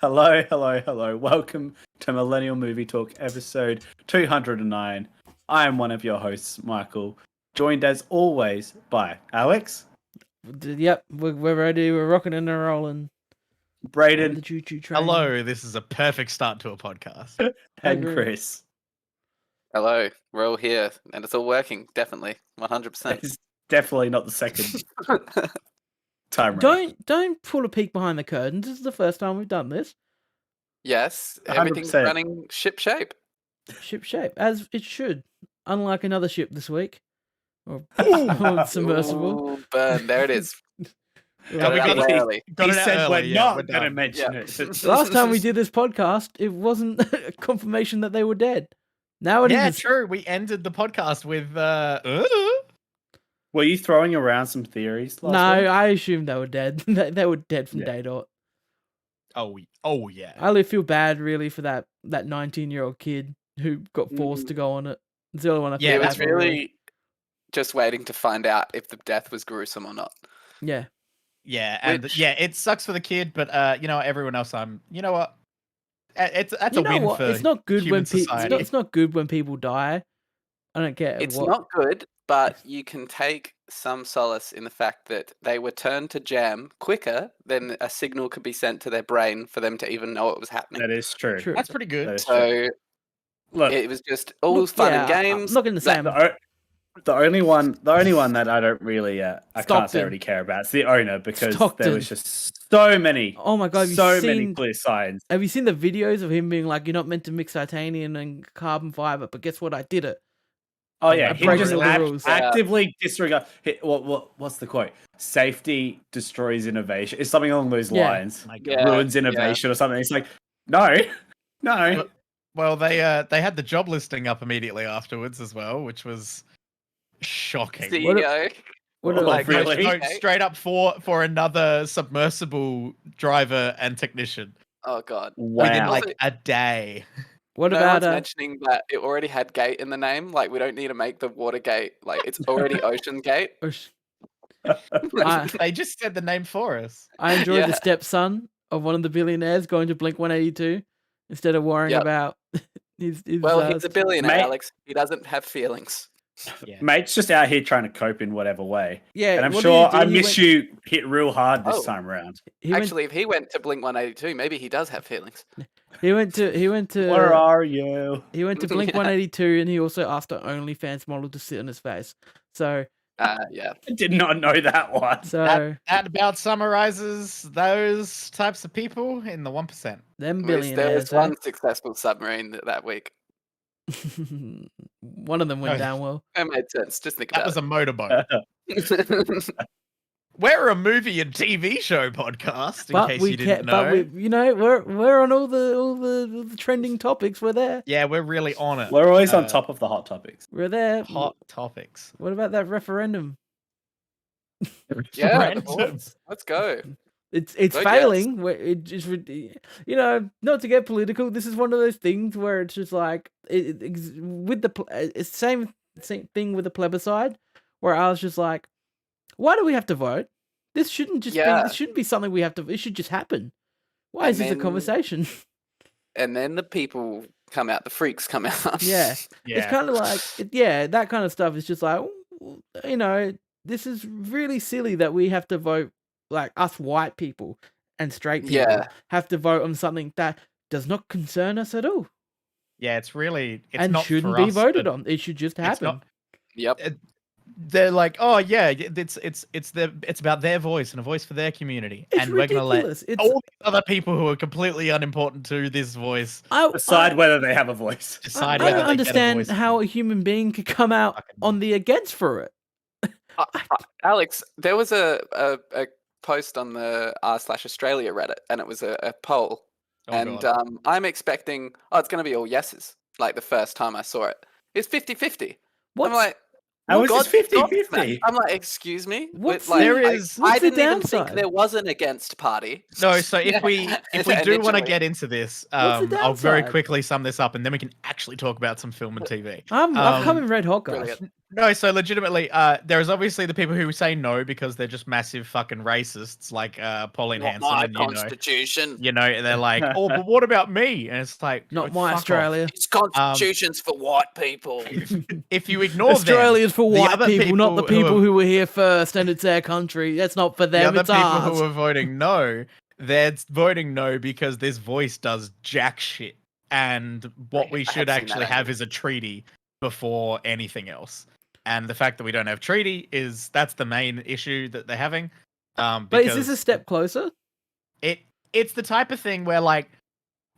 Hello, hello, hello. Welcome to Millennial Movie Talk, episode 209. I am one of your hosts, Michael, joined as always by Alex. Yep, we're ready. We're rocking and rolling. Brayden. The choo-choo train. Hello, this is a perfect start to a podcast. And Chris. Hello, we're all here, and it's all working, definitely, 100%. It's definitely not the second time round. Don't pull a peek behind the curtains. This is the first time we've done this. Yes, 100%. everything's running ship shape. Ship shape, as it should. Unlike another ship this week. Or submersible. Ooh, burn, there it is. Got it out early. Got He it out said early, we're yeah, not we're going to done. mention Yeah. it. Last time we did this podcast, it wasn't a confirmation that they were dead. Now it is. Yeah, true. We ended the podcast with Were you throwing around some theories last No, week? I assumed they were dead. They were dead from Yeah. day dot. Oh yeah. I really feel bad, really, for that 19-year-old kid who got forced to go on it. It's the only one I Yeah, feel It bad was for, really just waiting to find out if the death was gruesome or not. Yeah. Yeah, and Which- yeah, it sucks for the kid, but everyone else, you know what? That's You a know win what? for It's not good human when people. society. It's not good when people die. I don't get It's what. not good, but you can take some solace in the fact that they were turned to jam quicker than a signal could be sent to their brain for them to even know it was happening. That is true. True. That's pretty good. That is true. So Look, it was just all Look, fun yeah, and games. I'm not going to say. the only one that I don't really, I can't say I Stockton. really care about. It's the owner because Stockton. there was just so many, Oh my god! many clear signs. Have you seen the videos of him being like, "You're not meant to mix titanium and carbon fiber," but guess what? I did it. Oh yeah, I he break just all the rules. actively disregard. What's the quote? Safety destroys innovation. It's something along those Yeah. lines. My God. Yeah. Ruins innovation or something. It's like, no. Well, they had the job listing up immediately afterwards as well, which was shocking. CEO. What Well, a- Like really? no, straight up for another submersible driver and technician Oh god. within Wow. like a day. what No about one's mentioning that it already had gate in the name. Like we don't need to make the water gate. Like it's already Ocean Gate. I They just said the name for us. enjoyed the Yeah. stepson of one of the billionaires going to Blink 182 instead of worrying Yep. about his. Well, he's a billionaire, Mate- Alex. He doesn't have feelings. Yeah. Mate's just out here trying to cope in whatever way. Yeah, And I'm what did sure he do? I He miss went- you hit real hard this Oh. time around. He went, Actually, if he went to Blink 182, maybe he does have feelings. he went to Where are you? he went to Blink Yeah. 182, and he also asked an OnlyFans model to sit on his face. So Yeah. I did not know that one. That about summarizes those types of people in the 1%. them There billionaires. was one successful submarine that week. One of them went Oh. down well. That made sense. Just think That about was a motorboat. it. We're a movie and TV show podcast, in case you didn't know. But we're on all the trending topics. We're there. Yeah, we're really on it. We're always on top of the hot topics. We're there. Hot topics. What about that referendum? Yeah, Random. let's go. It's Vote failing. Where it just not to get political. This is one of those things where it's just like with the it's same thing with the plebiscite, where I was just like, why do we have to vote? This shouldn't just be. Yeah. This shouldn't be something we have to. It should just happen. Why And is this a then- conversation? And then the people come out, the freaks come out. Yeah. Yeah. It's kind of like, that kind of stuff is just like, this is really silly that we have to vote, like us white people and straight people Yeah. have to vote on something that does not concern us at all Yeah, it's and not shouldn't for be us, voted but on. It should just it's happen. not- Yep. They're like, oh yeah, it's about their voice and a voice for their community, It's and we're gonna let ridiculous. It's, all the other people who are completely unimportant to this voice Decide whether they have a voice. decide I whether don't they get a understand voice or how not. a human being could come out Fucking- on the against for it. Alex, there was a post on the r/Australia Reddit, and it was a poll. Oh, and God. I'm expecting, it's going to be all yeses, like the first time I saw it. It's 50-50. I'm What's, like, How is God, this God, 50-50? I'm like, excuse me? What's Like, There I- is- I what's the didn't even think downside? there was an against party. No, so if we do want to Initially. get into this, What's the I'll very downside? quickly sum this up, and then we can actually talk about some film and TV. I'm Um, coming red hot, guys. Brilliant. No, so legitimately, there's obviously the people who say no because they're just massive fucking racists, like Pauline Not Hanson, my and constitution. they're like, oh, but what about me? And it's like, Not "Oh, my fuck Australia. It's constitutions for white people. If you ignore Australia is for the white other people, not the people people who were here first, and it's their country. That's not for the them, other it's people ours. who are voting no, they're voting no because this voice does jack shit, and what I we have should seen actually that have is a treaty before anything else. And the fact that we don't have treaty that's the main issue that they're having. But is this a Because step closer? it's the type of thing where like,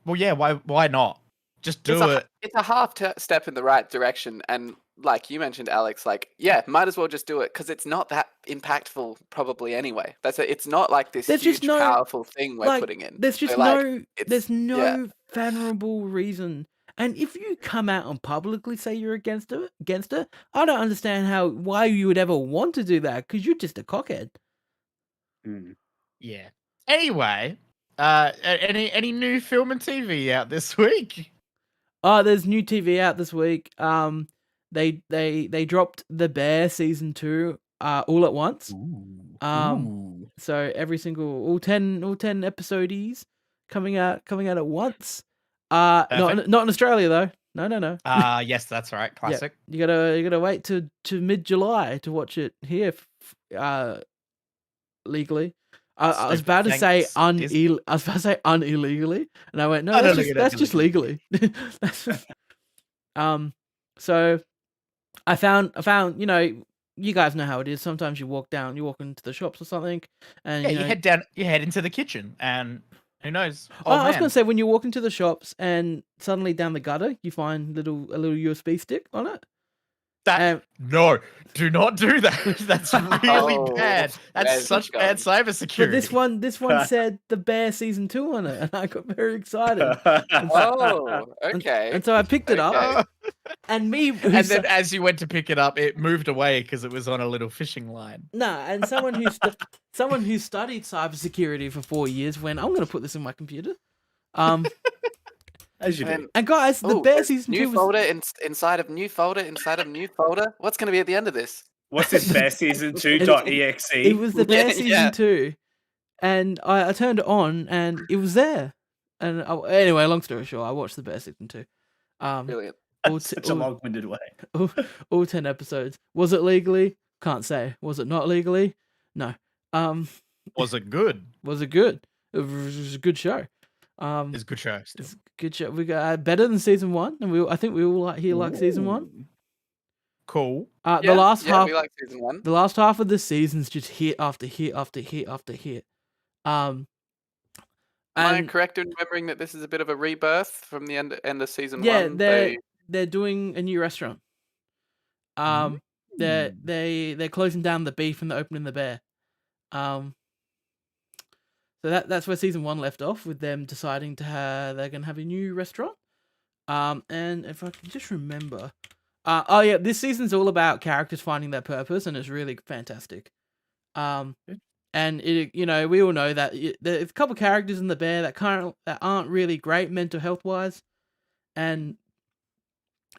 well, yeah, why not? Just do it. It's a half step in the right direction, and like you mentioned, Alex, like might as well just do it because it's not that impactful probably anyway. It's not like this There's huge just no, powerful thing we're like, putting in. there's just So, like, no, there's no venerable reason. And if you come out and publicly say you're against it, I don't understand why you would ever want to do that, because you're just a cockhead. Yeah. Anyway, any new film and TV out this week? Oh, there's new TV out this week. They dropped The Bear season 2 all at once. So every single all 10 episodes coming out at once. Not in Australia though. No. Yes, that's right. Classic. Yeah, you gotta wait to mid-July to watch it here legally. I was about to say unillegally, and I went, no, that's just legally. So I found, you guys know how it is. Sometimes you walk into the shops or something, and you head into the kitchen, and who knows? I was gonna say, when you walk into the shops and suddenly down the gutter you find a little USB stick on it. No, do not do that. That's really bad. That's such bad cybersecurity. But this one said The Bear season 2 on it, and I got very excited. Okay. And so I picked it up, and then as you went to pick it up, it moved away because it was on a little fishing line. And someone who studied cybersecurity for 4 years went, I'm going to put this in my computer. As you do. And guys, The Bear season 2 new folder inside of new folder inside of new folder. What's going to be at the end of this? What's this Bear season 2.exe? It was The Bear season 2, and I turned it on, and it was there. And anyway, long story short, I watched The Bear season 2. Brilliant. Such a long-winded way. All 10 episodes. Was it legally? Can't say. Was it not legally? No. Was it good? Was it good? It was a good show. It's a good show. It's a good show. We got better than season 1, and I think we all like season 1. Cool. The last half. We like season 1. The last half of this season's just hit after hit after hit after hit. Am I correct in remembering that this is a bit of a rebirth from the end of season 1? Yeah, they're doing a new restaurant. They're closing down the beef and they're opening the bear. So that's where season 1 left off, with them deciding they're gonna have a new restaurant. And if I can just remember, this season's all about characters finding their purpose, and it's really fantastic. And it, we all know that there's a couple characters in the bear that aren't really great mental health wise, and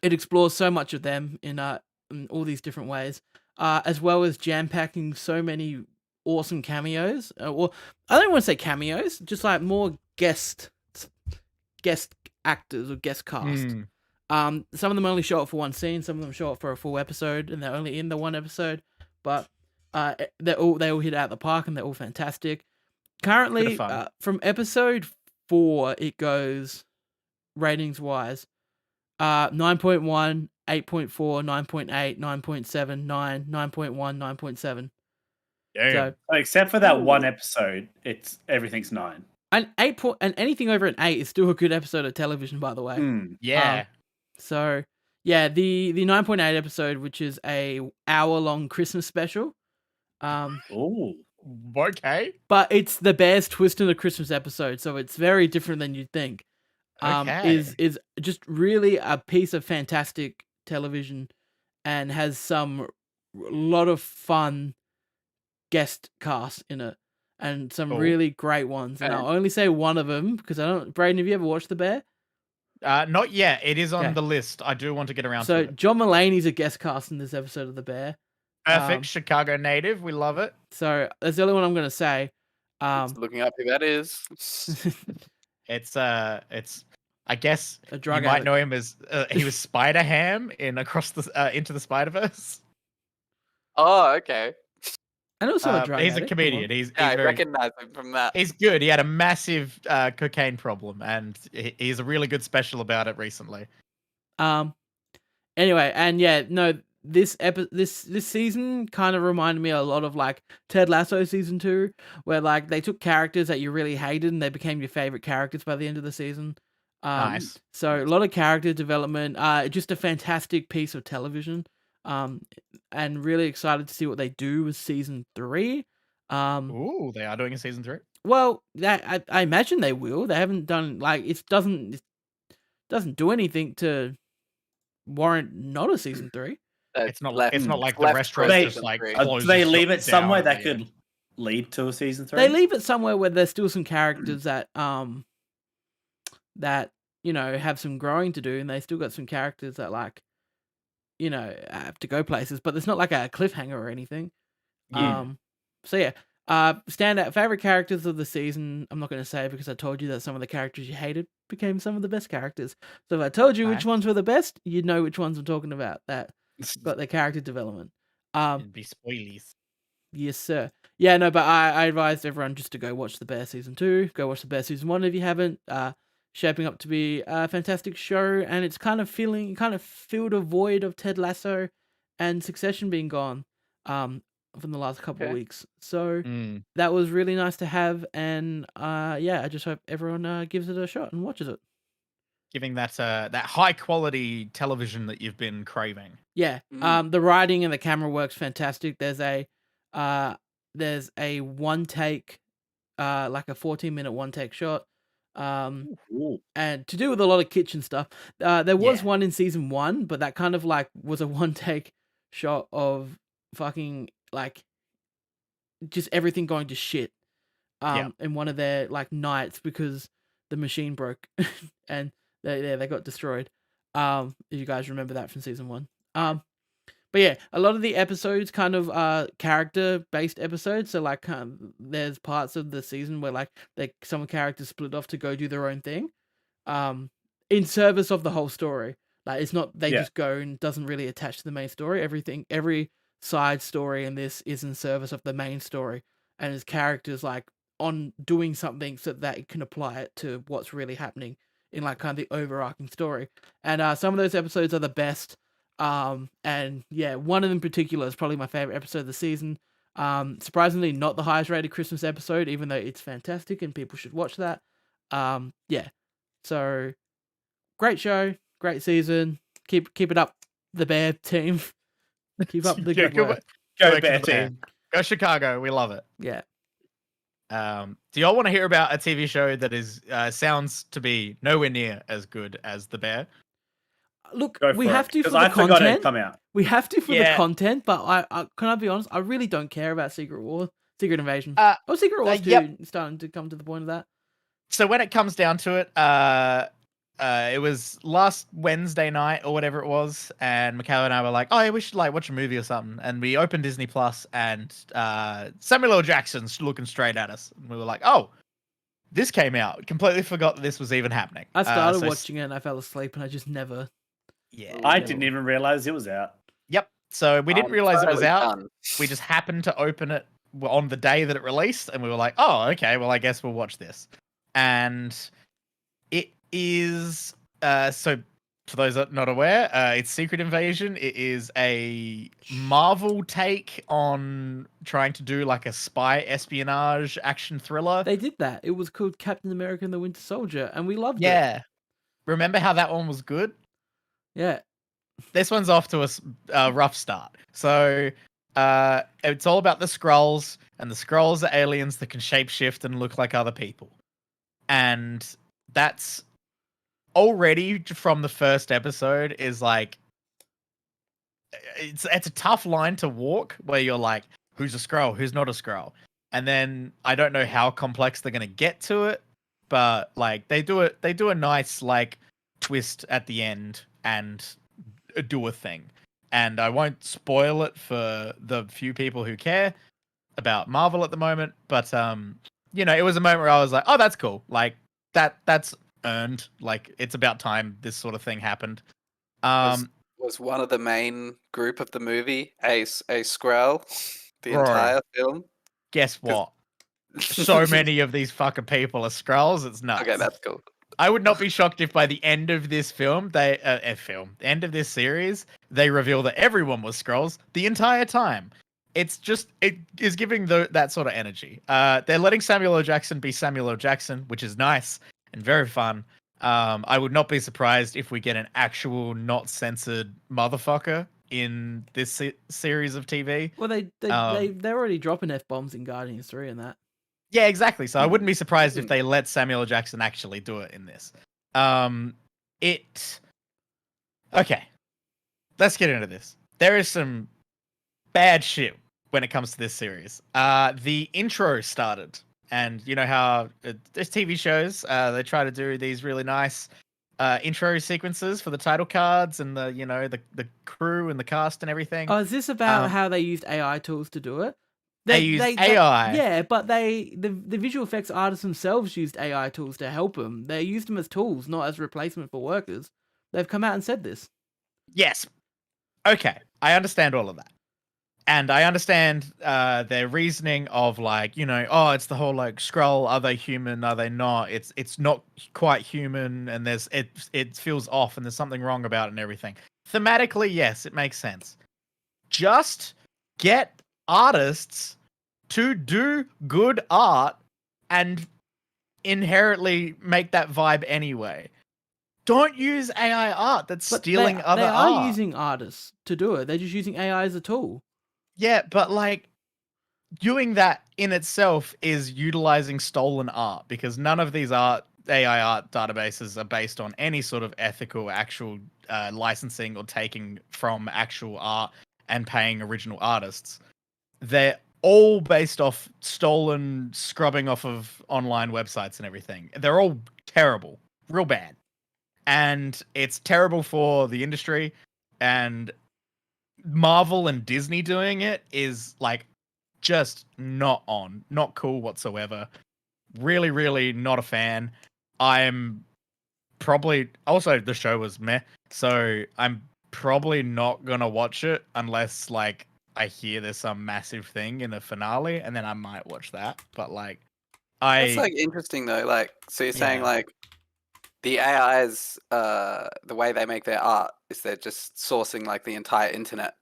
it explores so much of them in all these different ways, as well as jam packing so many awesome cameos. Well, I don't want to say cameos, just like more guest actors or guest cast. Some of them only show up for one scene, some of them show up for a full episode, and they're only in the one episode. But they all hit out the park, and they're all fantastic. Currently, from episode 4, it goes ratings wise, 9.1, 8.4, 9.8, 9.7, 9, 9.1, 9.7. So, except for that one episode, everything's 9. And anything over an 8 is still a good episode of television, by the way. Yeah. So yeah, the 9.8 episode, which is a hour-long Christmas special. Oh, okay. But it's the Bear's twist in a Christmas episode, so it's very different than you'd think. Is just really a piece of fantastic television, and has some lot of fun guest cast in it, and some really great ones. And I'll only say one of them because I don't. Braden, have you ever watched The Bear? Not yet. It is on Okay. the list. I do want to get around So to it. John Mulaney's a guest cast in this episode of The Bear. Perfect. Chicago native. We love it. So that's the only one I'm going to say. Just looking up who that is. It's I guess A you drug might addict. know him as he was Spider Ham in Across the Into the Spider-Verse. Oh, okay. And also a drug He's a addict. Come comedian. on. He's I very recognize him from that. he's good. He had a massive cocaine problem, and he's a really good special about it recently. Anyway, and yeah, no, this season kind of reminded me a lot of like Ted Lasso season 2, where like they took characters that you really hated and they became your favorite characters by the end of the season. Nice. So a lot of character development. Just a fantastic piece of television. And really excited to see what they do with season 3. Ooh, they are doing a season 3. Well, that I imagine they will. They haven't done like it doesn't do anything to warrant not a season 3. It's not left- like the left restaurant They- just like do Do closes they leave shop it somewhere down that at the end. could lead to a season 3? They leave it somewhere where there's still some characters that have some growing to do, and they still got some characters that like have to go places, but there's not like a cliffhanger or anything. Yeah. So yeah. Standout favorite characters of the season. I'm not going to say because I told you that some of the characters you hated became some of the best characters. So if I told you which Nice. ones were the best, you'd know which ones I'm talking about. That got their character development. It'd be spoilies. Yes, sir. Yeah, no, but I advised everyone just to go watch The Bear season 2. Go watch The Bear season 1 if you haven't. Shaping up to be a fantastic show, and it's kind of filled a void of Ted Lasso and Succession being gone. From the last couple of Okay. weeks. So Mm. that was really nice to have, and I just hope everyone gives it a shot and watches it. Giving that high quality television that you've been craving. Yeah. Mm. The writing and the camera works fantastic. There's a one take, like a 14-minute one take shot. Ooh. And to do with a lot of kitchen stuff. There was Yeah. one in season 1, but that kind of like was a one take shot of fucking like just everything going to shit. Yeah. In one of their like nights because the machine broke and they got destroyed. If you guys remember that from season 1. But yeah, a lot of the episodes kind of character based episodes. So like there's parts of the season where like some characters split off to go do their own thing, in service of the whole story. Like it's not they Yeah. just go and doesn't really attach to the main story. Every side story in this is in service of the main story, and his characters like on doing something so that it can apply it to what's really happening in like kind of the overarching story. And some of those episodes are the best. And yeah, one of them in particular is probably my favorite episode of the season. Surprisingly not the highest rated Christmas episode, even though it's fantastic and people should watch that. Yeah. So great show, great season. Keep it up, the Bear team. Keep up the Yeah, good work. Go Work Bear to the Bear. team. Go Chicago. We love it. Yeah. Do y'all want to hear about a TV show that is sounds to be nowhere near as good as The Bear? Look, Go we for have it, to for 'cause the I forgot it'd content. come out. We have to for the Yeah. content, but I can I be honest, I really don't care about Secret Invasion. Uh, Secret Wars 2 yep. starting to come to the point of that. So when it comes down to it, it was last Wednesday night or whatever it was, and Michaela and I were like, "Oh, yeah, we should like watch a movie or something." And we opened Disney Plus, and Samuel L. Jackson's looking straight at us, and we were like, "Oh, this came out." Completely forgot that this was even happening. I started So watching it and I fell asleep and I just never. Yeah. I Yeah. didn't even realize it was out. Yep. So we didn't I'm realize it was totally out. done. We just happened to open it on the day that it released, and we were like, "Oh, okay. Well, I guess we'll watch this." And it is so. For those that are not aware, it's Secret Invasion. It is a Marvel take on trying to do like a spy espionage action thriller. They did that. It was called Captain America and the Winter Soldier, and we loved it. Yeah. Remember how that one was good? Yeah. This one's off to a rough start. So it's all about the Skrulls, and the Skrulls are aliens that can shapeshift and look like other people. And that's already from the first episode is like it's a tough line to walk where you're like, who's a Skrull, who's not a Skrull? And then I don't know how complex they're gonna get to it, but like they do a nice like twist at the end and do a thing. And I won't spoil it for the few people who care about Marvel at the moment, but it was a moment where I was like, oh, that's cool. Like that's earned. Like it's about time this sort of thing happened. Was one of the main group of the movie a Skrull the Bro. entire film? Guess what? So many of these fucking people are Skrulls. It's nuts. Okay, that's cool. I would not be shocked if by the end of this film, the end of this series, they reveal that everyone was Skrulls the entire time. It is giving that sort of energy. They're letting Samuel L. Jackson be Samuel L. Jackson, which is nice and very fun. I would not be surprised if we get an actual not censored motherfucker in this series of TV. Well, they're already dropping F-bombs in Guardians 3 and that. Yeah, exactly. So I wouldn't be surprised if they let Samuel L. Jackson actually do it in this. Okay. Let's get into this. There is some bad shit when it comes to this series. The intro started, and you know how there's TV shows, they try to do these really nice intro sequences for the title cards and the crew and the cast and everything. Oh, is this about how they used AI tools to do it? They used AI. Yeah, but the visual effects artists themselves used AI tools to help them. They used them as tools, not as replacement for workers. They've come out and said this. Yes. Okay, I understand all of that. And I understand their reasoning of it's the whole Skrull, are they human, are they not? It's not quite human, and it feels off, and there's something wrong about it and everything. Thematically, yes, it makes sense. Just get artists to do good art and inherently make that vibe anyway. Don't use AI art that's stealing other art. They are using artists to do it. They're just using AI as a tool. Yeah, but doing that in itself is utilizing stolen art, because none of these AI art databases are based on any sort of ethical actual licensing or taking from actual art and paying original artists. They're all based off stolen scrubbing off of online websites and everything. They're all terrible, real bad. And it's terrible for the industry, and Marvel and Disney doing it is just not cool whatsoever. Really, really not a fan. I'm probably also, the show was meh, so I'm probably not gonna watch it unless I hear there's some massive thing in the finale, and then I might watch that. But that's interesting though. So you're saying the AIs, the way they make their art is they're just sourcing the entire internet.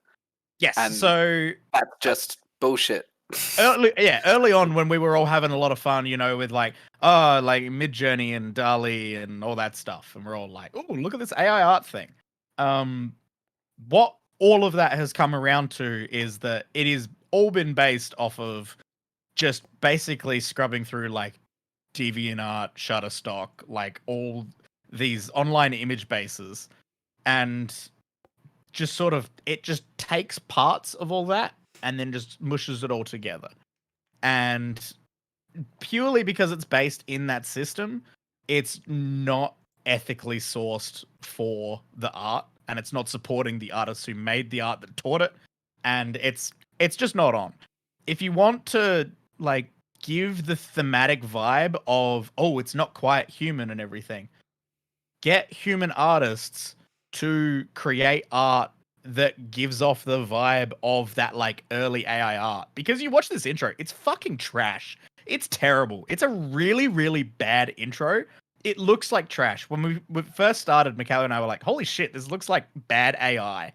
Yes, and so that's just bullshit. Early on when we were all having a lot of fun, with Midjourney and DALL-E and all that stuff, and we're all like, oh, look at this AI art thing. What all of that has come around to is that it is all been based off of just basically scrubbing through DeviantArt, Shutterstock, all these online image bases, and just it just takes parts of all that and then just mushes it all together. And purely because it's based in that system, it's not ethically sourced for the art, and it's not supporting the artists who made the art that taught it, and it's just not on. If you want to give the thematic vibe of, oh, it's not quite human and everything, get human artists to create art that gives off the vibe of that early AI art. Because you watch this intro, it's fucking trash. It's terrible. It's a really, really bad intro. It looks like trash. When we first started, Michaela and I were like, holy shit, this looks like bad AI.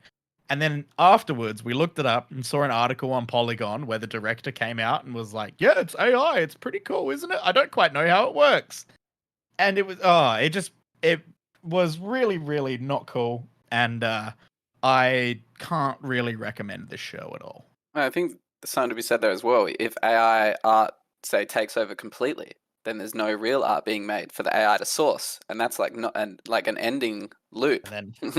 And then afterwards, we looked it up and saw an article on Polygon where the director came out and was like, yeah, it's AI. It's pretty cool, isn't it? I don't quite know how it works. And it was really, really not cool. And I can't really recommend this show at all. I think there's something to be said there as well. If AI art, say, takes over completely, then there's no real art being made for the AI to source, and that's an ending loop, And then,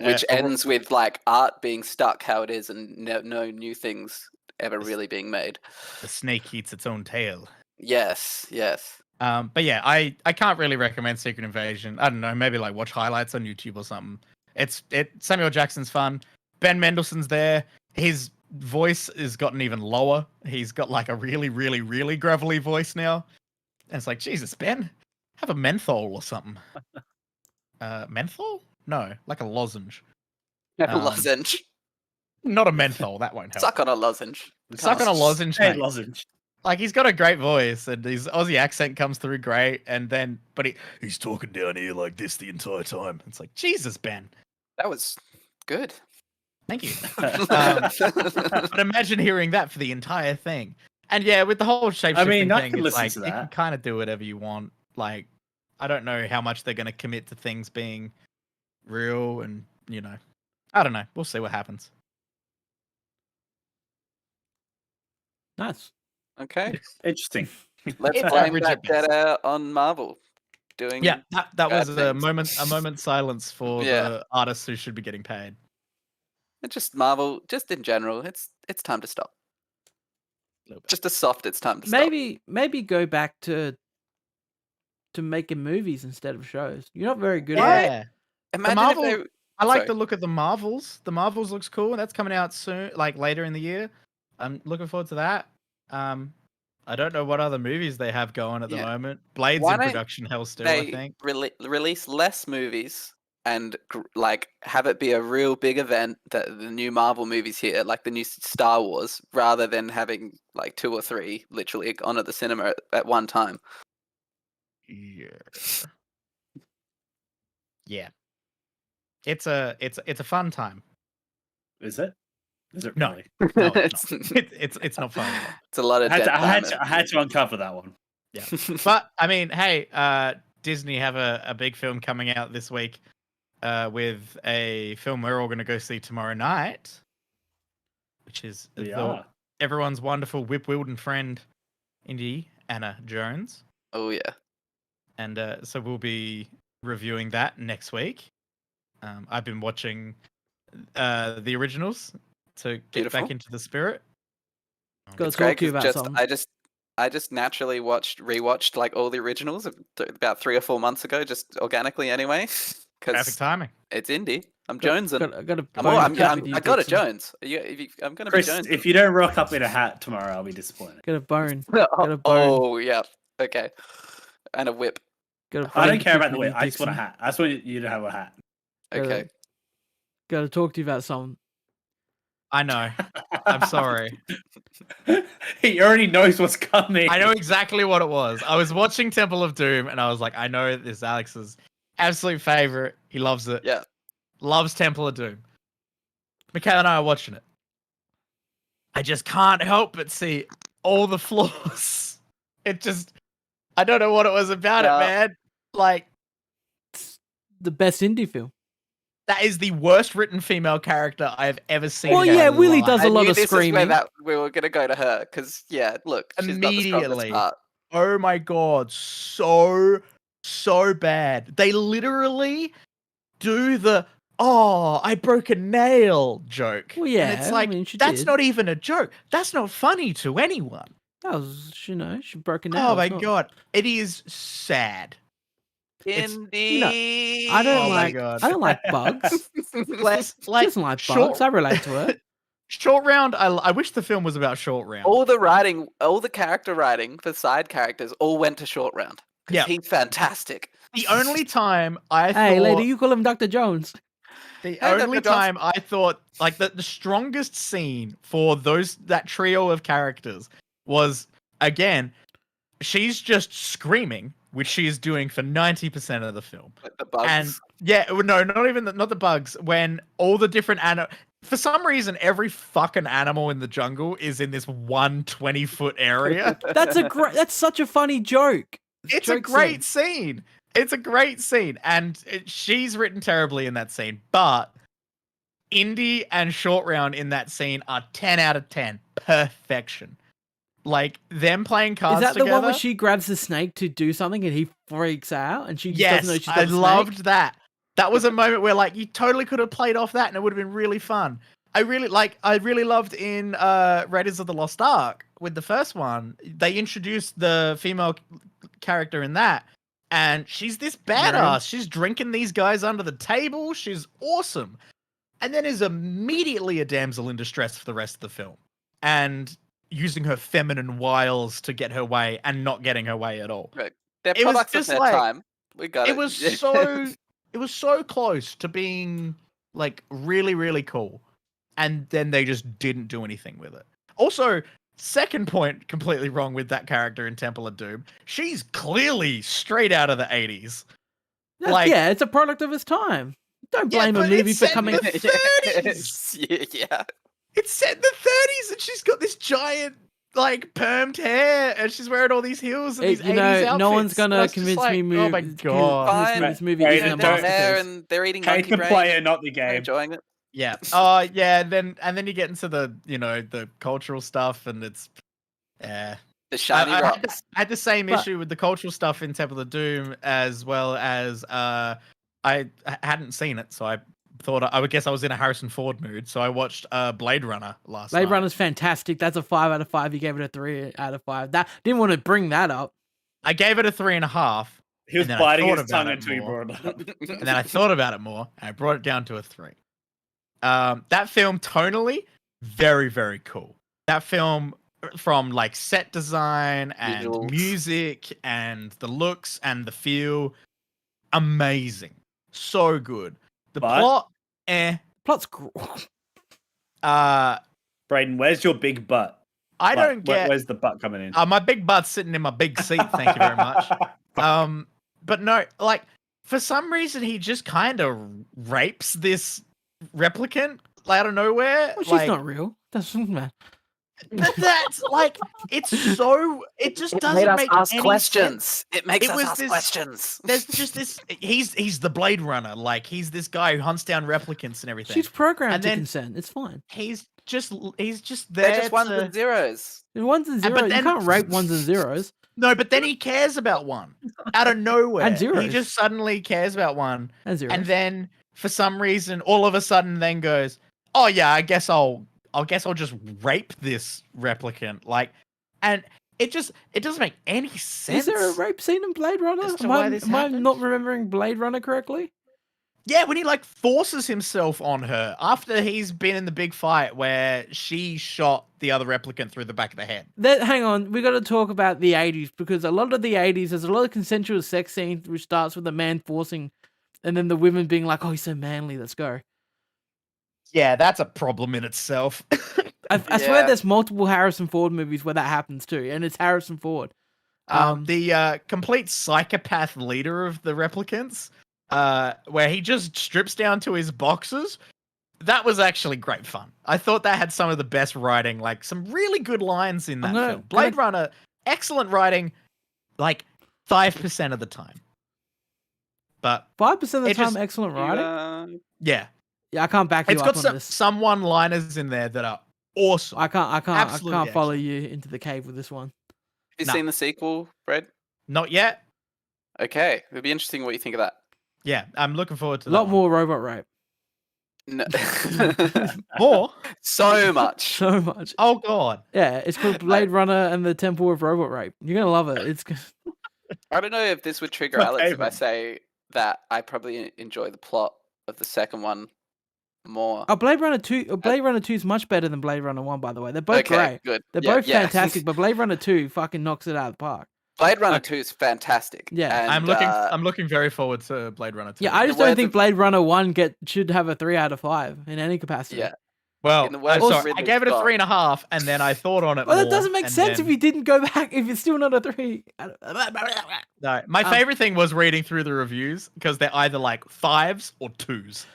which ends with art being stuck how it is, and no new things ever really being made. The snake eats its own tail. Yes. But yeah, I can't really recommend Secret Invasion. I don't know, maybe like watch highlights on YouTube or something. Samuel Jackson's fun. Ben Mendelsohn's there. His voice has gotten even lower. He's got like a really, really, really gravelly voice now. And it's like, Jesus, Ben, have a menthol or something. Menthol? No, like a lozenge. Lozenge. Not a menthol, that won't help. Suck on a lozenge. Suck on a lozenge, Hey, mate. lozenge. Like, he's got a great voice, and his Aussie accent comes through great, but he's talking down here like this the entire time. It's like, Jesus, Ben. That was good. Thank you. But imagine hearing that for the entire thing. And yeah, with the whole shapeshifting I thing, can it's listen like, to you that. can kind of do whatever you want. Like, I don't know how much they're going to commit to things being real, and, I don't know. We'll see what happens. Nice. Okay. Interesting. Let's It's blame average that at best. dead air on Marvel. Doing Yeah, that bad was a things. moment's silence for Yeah. the artists who should be getting paid. And just Marvel, just in general, it's time to stop. A little bit. Just a soft, it's time to stop. Maybe go back to making movies instead of shows. You're not very good Yeah. at it. Imagine Marvel- if they. I like Sorry. the look of the Marvels. The Marvels looks cool, and that's coming out soon, like later in the year. I'm looking forward to that. I don't know what other movies they have going at the Yeah. moment. Blade's Why in don't production hell still, I They think. release less movies and like have it be a real big event that the new Marvel movies here, like the new Star Wars, rather than having like 2 or 3 literally on at the cinema at one time. Yeah. Yeah. It's a fun time. Is it? Is it No. really? No, it's not. It's not fun. It's a lot of dead I diamond. had to uncover that one. Yeah. But I mean, hey, Disney have a big film coming out this week, with a film we're all going to go see tomorrow night, which is We are. everyone's wonderful whip-wielding friend, Indiana Jones, Oh yeah. and so we'll be reviewing that next week. I've been watching the originals to get Beautiful. back into the spirit. Gotta It's talk great to you 'cause about something. I just naturally rewatched like all the originals about 3 or 4 months ago, just organically anyway. Perfect Because timing. it's indie. I'm jonesing. Got a I got a Jones. I'm gonna be Chris, Jones. if you don't rock up in a hat tomorrow, I'll be disappointed. Got a bone. Got a bone. Oh yeah. Okay. And a whip. Got a I bone don't to care pick about the with way. you, I just want a Dixon. hat. I just want you to have a hat. Okay. Got to talk to you about something. I know. I'm sorry. He already knows what's coming. I know exactly what it was. I was watching Temple of Doom, and I was like, I know this is Alex's absolute favorite. He loves it. Yeah. Loves Temple of Doom. Michaela and I are watching it. I just can't help but see all the flaws. I don't know what it was about it, No. man. Like, It's the best indie film. that is the worst written female character I have ever seen. Well, in my yeah, Willie life. does a I lot knew of this is where screaming. we were gonna go to her because look, she's got the strongest Immediately. heart. Oh my god, so bad. They literally do the I broke a nail joke. Well, yeah, And it's like, I mean, she that's did. not even a joke. That's not funny to anyone. That was, she broke a nail. Oh my It's not- god. It is sad. It's- Indie. I don't Oh my like. God. I don't like bugs. Less She like doesn't like short, bugs. I relate to her. Short Round, I wish the film was about Short Round. all the character writing for side characters all went to Short Round. Yeah. Because he's fantastic. The only time I Hey, thought lady, you call him Dr. Jones. The Hey, only Dr. Johnson. time I thought like the strongest scene for that trio of characters was, again, she's just screaming, which she is doing for 90% of the film. Like the bugs. And yeah, no, not the bugs. When all the different for some reason, every fucking animal in the jungle is in this 120-foot area. That's such a funny joke. It's a Joke great scene. It's a great scene, and she's written terribly in that scene. But Indy and Short Round in that scene are 10 out of 10, perfection. Like them playing cards Is that together. the one where she grabs the snake to do something and he freaks out and she just Yes, doesn't know she's got I the snake? loved that. That was a moment where like you totally could have played off that and it would have been really fun. I really loved in Raiders of the Lost Ark with the first one. They introduced the female character in that, and she's this badass. Miriam. She's drinking these guys under the table. She's awesome. And then is immediately a damsel in distress for the rest of the film. And using her feminine wiles to get her way and not getting her way at all. Right. They're It was products of just their like- time. We got it. It was so close to being like really, really cool. And then they just didn't do anything with it. Also, second point completely wrong with that character in Temple of Doom. She's clearly straight out of the 80s. Like- yeah, it's a product of its time. Don't Yeah, blame a but movie it's for set in coming. the 30s. yeah. It's set in the 30s and she's got this giant like permed hair and she's wearing all these heels and these 80s outfits. No one's And gonna I was just convince like, me. Oh my god. Fine. This movie Right, isn't a and They're don't- there masterpiece. and they're eating Hate monkey the brain. player, not the They're game. enjoying it. Yeah. Yeah. And then you get into the the cultural stuff and it's The shiny I rocks. had the same But- issue with the cultural stuff in Temple of Doom as well as I hadn't seen it, so I thought I would guess I was in a Harrison Ford mood, so I watched Blade Runner last night. Blade Runner's fantastic. That's a 5 out of 5. You gave it a 3 out of 5. That didn't want to bring that up. I gave it a 3.5, He was And then I biting thought his about tongue it until he more. brought it up. and then I thought about it more, and I brought it down to a 3. That film tonally, very, very cool. That film from like set design and Visuals. music and the looks and the feel, amazing. So good. The But- plot, Plot's Brayden, where's your big butt? I Like, don't get. Where's the butt coming in? My big butt's sitting in my big seat. Thank you very much. But no, like for some reason he just kind of rapes this replicant out of nowhere. Well, she's like, not real. Doesn't matter. But that's like it's so. It just It doesn't made us make ask any questions. sense. It makes It us was ask this- questions. There's just this. He's the Blade Runner. Like he's this guy who hunts down replicants and everything. She's programmed And to then- consent. It's fine. He's just there. They're just ones to- and zeros. In ones and but zeros, you then- can't rape ones and zeros. No, but then he cares about one out of nowhere. And He zeros. just suddenly cares about one. And zeros. And then for some reason, all of a sudden, then goes, "Oh yeah, I guess I'll just rape this replicant." Like, and it doesn't make any sense. Is there a rape scene in Blade Runner? as to Am why I, this am I happened? not remembering Blade Runner correctly? Yeah, when he like forces himself on her after he's been in the big fight where she shot the other replicant through the back of the head. Hang on, we got to talk about the 80s because a lot of the 80s, there's a lot of consensual sex scenes which starts with a man forcing, and then the women being like, "Oh, he's so manly, let's go." Yeah, that's a problem in itself. I swear, Yeah. there's multiple Harrison Ford movies where that happens too, and it's Harrison Ford. The complete psychopath leader of the replicants, where he just strips down to his boxers. That was actually great fun. I thought that had some of the best writing, like some really good lines in that gonna- film. Blade Runner, excellent writing, like 5% of the time. But 5% of the It time, just- excellent You, writing. yeah, Yeah, I can't back you it's up got on some, this. some one-liners in there that are awesome. I can't absolutely follow you into the cave with this one. have you Nah. seen the sequel, Brad? Not yet. Okay, it'd be interesting what you think of that. Yeah, I'm looking forward to A that. lot one. more robot rape. No. More? So much. So much. Oh god. Yeah, it's called Blade Runner and the Temple of Robot Rape. You're gonna love it. It's I don't know if this would trigger My Alex if I favourite. say that I probably enjoy the plot of the second one more. Blade Runner 2. Blade Runner 2 is much better than Blade Runner 1, by the way. They're both Okay, great. good. They're Yeah, both yeah. fantastic, but Blade Runner 2 fucking knocks it out of the park. Blade Runner Okay. 2 is fantastic. Yeah. and, I'm looking very forward to Blade Runner 2. Yeah, I just the don't words think of- Blade Runner 1 should have a 3 out of 5 in any capacity. Yeah. Well, in the I'm words of sorry. I Ridley gave it a Scott. 3.5, and then I thought on it. Well, that more, doesn't make and sense then- if you didn't go back, if it's still not a 3. No, my Um, favorite thing was reading through the reviews because they're either like 5s or 2s.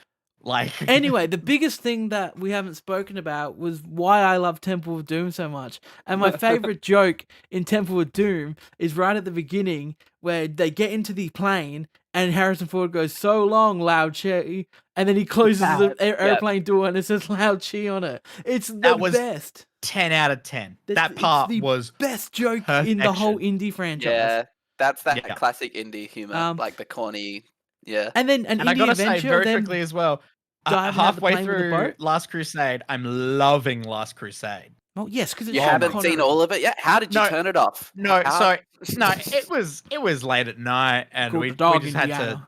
Like Anyway, the biggest thing that we haven't spoken about was why I love Temple of Doom so much. And my favorite joke in Temple of Doom is right at the beginning where they get into the plane and Harrison Ford goes, "So long, Loud Chi," and then he closes the airplane door and it says Loud Chi on it. It's the That was best. 10 out of 10. It's That part the was best joke in the whole indie franchise. Yeah, that's that Yeah. classic indie humor, Um, like the corny. Yeah. And then an and I indie gotta say adventure. very then, quickly as well. diving out the halfway plane with the through boat. Last Crusade, I'm loving Last Crusade. Oh yes, because You haven't seen all of it yet? How did you No, turn it off? No, How- so no, it was late at night, and Called we the dog just Indiana.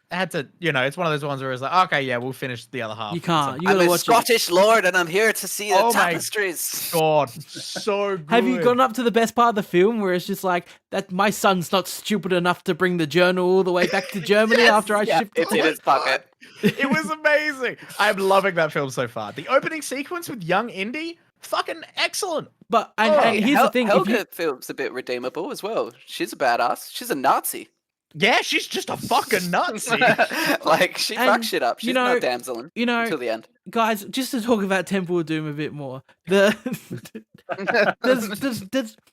had to, it's one of those ones where it's like, okay, yeah, we'll finish the other half. You can't. You I'm gotta a watch it. Scottish lord, and I'm here to see the Oh my tapestries. God, so good. Have you gone up to the best part of the film where it's just like that? My son's not stupid enough to bring the journal all the way back to Germany after I shipped It's in his pocket. It was amazing. I'm loving that film so far. The opening sequence with young Indy, fucking excellent. But and here's the thing: if Helga you, feels a bit redeemable as well. She's a badass. She's a Nazi. Yeah, she's just a fucking Nazi. Like she And, fucks shit up. She's no damsel until the end. guys, just to talk about Temple of Doom a bit more,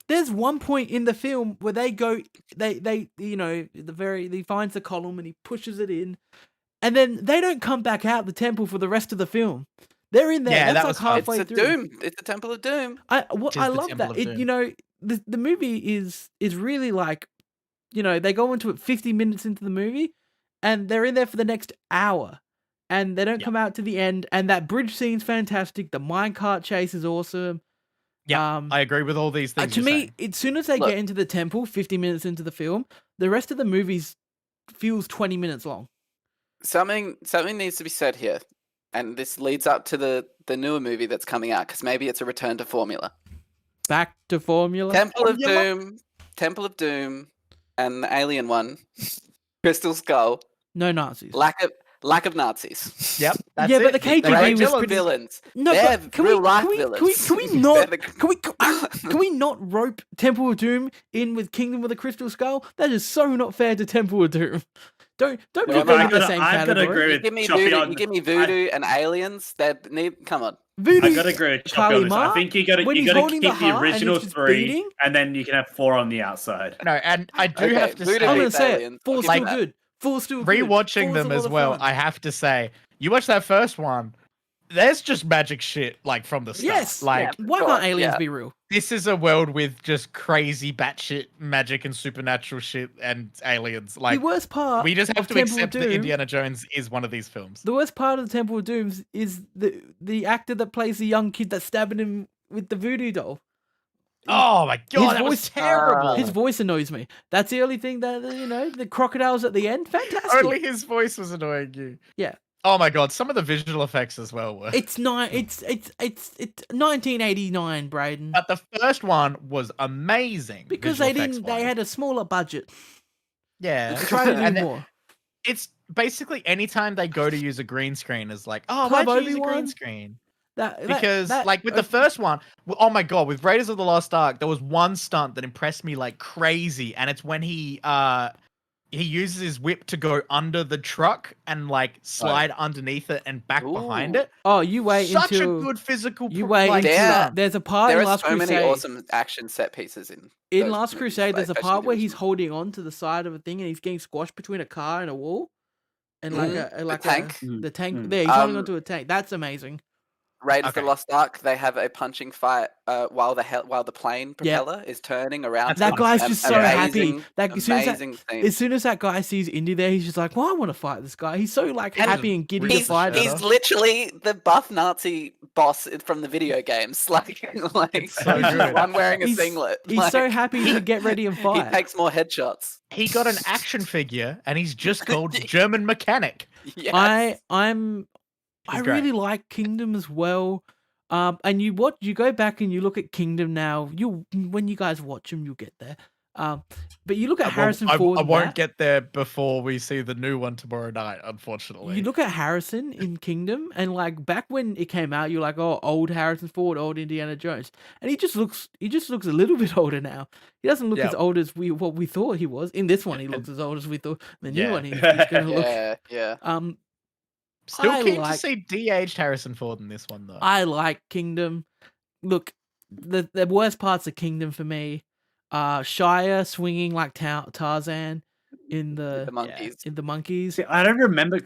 there's one point in the film where they go, he finds the column and he pushes it in, and then they don't come back out the temple for the rest of the film. They're in there. Yeah, That's that like was fun. halfway It's the through. Doom. It's the Temple of Doom. I Tis love the that. Temple of Doom. The movie is really like, they go into it 50 minutes into the movie, and they're in there for the next hour, and they don't come out to the end. And that bridge scene's fantastic. The minecart chase is awesome. Yeah, I agree with all these things. To you're me, saying. as soon as they Look. get into the temple, 50 minutes into the film, the rest of the movies feels 20 minutes long. Something needs to be said here, and this leads up to the newer movie that's coming out because maybe it's a return to formula. Back to formula. Temple of Doom, and the alien one, Crystal Skull. No Nazis. Lack of Nazis. Yep. That's Yeah, but it. the KGB They're was villain pretty- villains. No, They're but can real we, life can we, villains. can we not They're can we not rope Temple of Doom in with Kingdom of the Crystal Skull? That is so not fair to Temple of Doom. Don't put Well, them I'm in the gonna- same I'm gonna category. agree You with give me Choppy voodoo, on- you give me voodoo and aliens. Come on. Voodoo, I gotta agree with Choppy on this. I Kalima, think you gotta when he's keep holding the the heart and original it's just 3, beating? and then you can have 4 on the outside. No, and I do Okay, have to Voodoo say, I'm gonna beats say it. aliens. Four's I'll still give that. good. Four's still good. rewatching Four's them a lot as of well, fun. I have to say, you watch that first one, there's just magic shit like from the start. Yes. Like Why God, can't aliens yeah. be real? this is a world with just crazy batshit magic and supernatural shit and aliens. Like The worst part we just have of to Temple of accept that Doom- Indiana Jones is one of these films. The worst part of the Temple of Dooms is the actor that plays the young kid that's stabbing him with the voodoo doll. Oh my god, that was voice- terrible. His voice annoys me. That's the only thing that the crocodiles at the end, fantastic. Only his voice was annoying you. Yeah. Oh my god, some of the visual effects as well were. It's 1989, Braden. But the first one was amazing. Because visual they effects didn't. They wise. had a smaller budget. Yeah. Try to And do then- more. It's basically anytime they go to use a green screen is like, oh, Club why'd you use a Obi-Wan? green screen? Because Because like with the first one, oh my god, with Raiders of the Lost Ark, there was one stunt that impressed me like crazy, and it's when he uses his whip to go under the truck and like slide underneath it and back behind Ooh. it. oh, you wait Such until a good physical. you wait like, until Yeah. stunt. there's a part There in are Last so Crusade. many awesome action set pieces in In those Last movies, Crusade, there's a especially part the where he's original. holding on to the side of a thing and he's getting squashed between a car and a wall, and like The tank. the tank. Mm. There, he's holding Um, onto a tank. That's amazing. Raiders of Okay. the Lost Ark, they have a punching fight while the plane Yeah. propeller is turning around. That's That nice. guy's Am- just so happy. amazing- That amazing scene. as soon as that guy sees Indy there, he's just like, "Well, I want to fight this guy." He's so like And happy and giddy he's- to fight. he's- him. He's literally the buff Nazi boss from the video games. Like It's so good. one wearing a He's- singlet. He's so Like, happy to get ready and he fight. takes more headshots. He got an action figure, and he's just called German Mechanic. Yes. I He's great. really like Kingdom as well. And you go back and you look at Kingdom now. When you guys watch them, you'll get there. But you look at Harrison Ford. I in won't that, get there before we see the new one tomorrow night, unfortunately. You look at Harrison in Kingdom, and like back when it came out, you're like, oh, old Harrison Ford, old Indiana Jones, and he just looks a little bit older now. He doesn't look Yeah. as old as what we thought he was. In this one, he looks as old as we thought. The new Yeah. one, he's gonna look. Yeah. Still I keen to like- see de-aged Harrison Ford in this one, though. I like Kingdom. Look, the worst parts of Kingdom for me, Shia swinging like Tarzan in The the monkeys. monkeys. See, I don't remember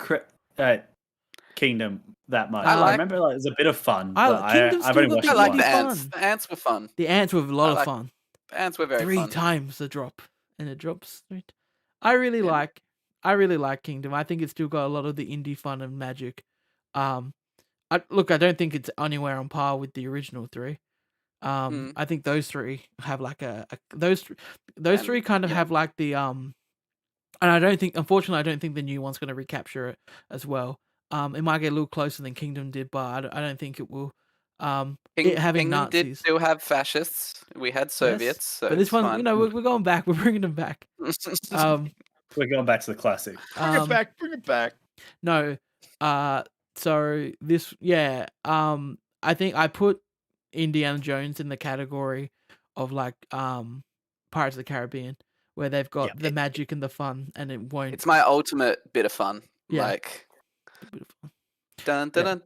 Kingdom that much. I I, like- remember like it was a bit of fun. I- but Kingdom's I've still only got watched the I it like once. the fun. ants. The ants were fun. The ants were a lot of like fun. The ants were very 3 fun. times the drop, and it drops. I really Yeah. like Kingdom. I think it's still got a lot of the indie fun and magic. Um, I don't think it's anywhere on par with the original three. Mm. I think those three have like those three And, kind of yeah. have like the and I don't think, unfortunately, I don't think the new one's going to recapture it as well. It might get a little closer than Kingdom did, but I don't think it will. It having Kingdom did Nazis, still have fascists. We had yes, Soviets, so but this it's one, fine. we're going back. We're bringing them back. Um, We're going back to the classic. Bring it back. Bring it back. No, so this, yeah, I think I put Indiana Jones in the category of like Pirates of the Caribbean, where they've got Yeah, the magic and the fun, and it won't. It's my ultimate bit of fun. Yeah. Like a bit of fun. dun dun Yeah. dun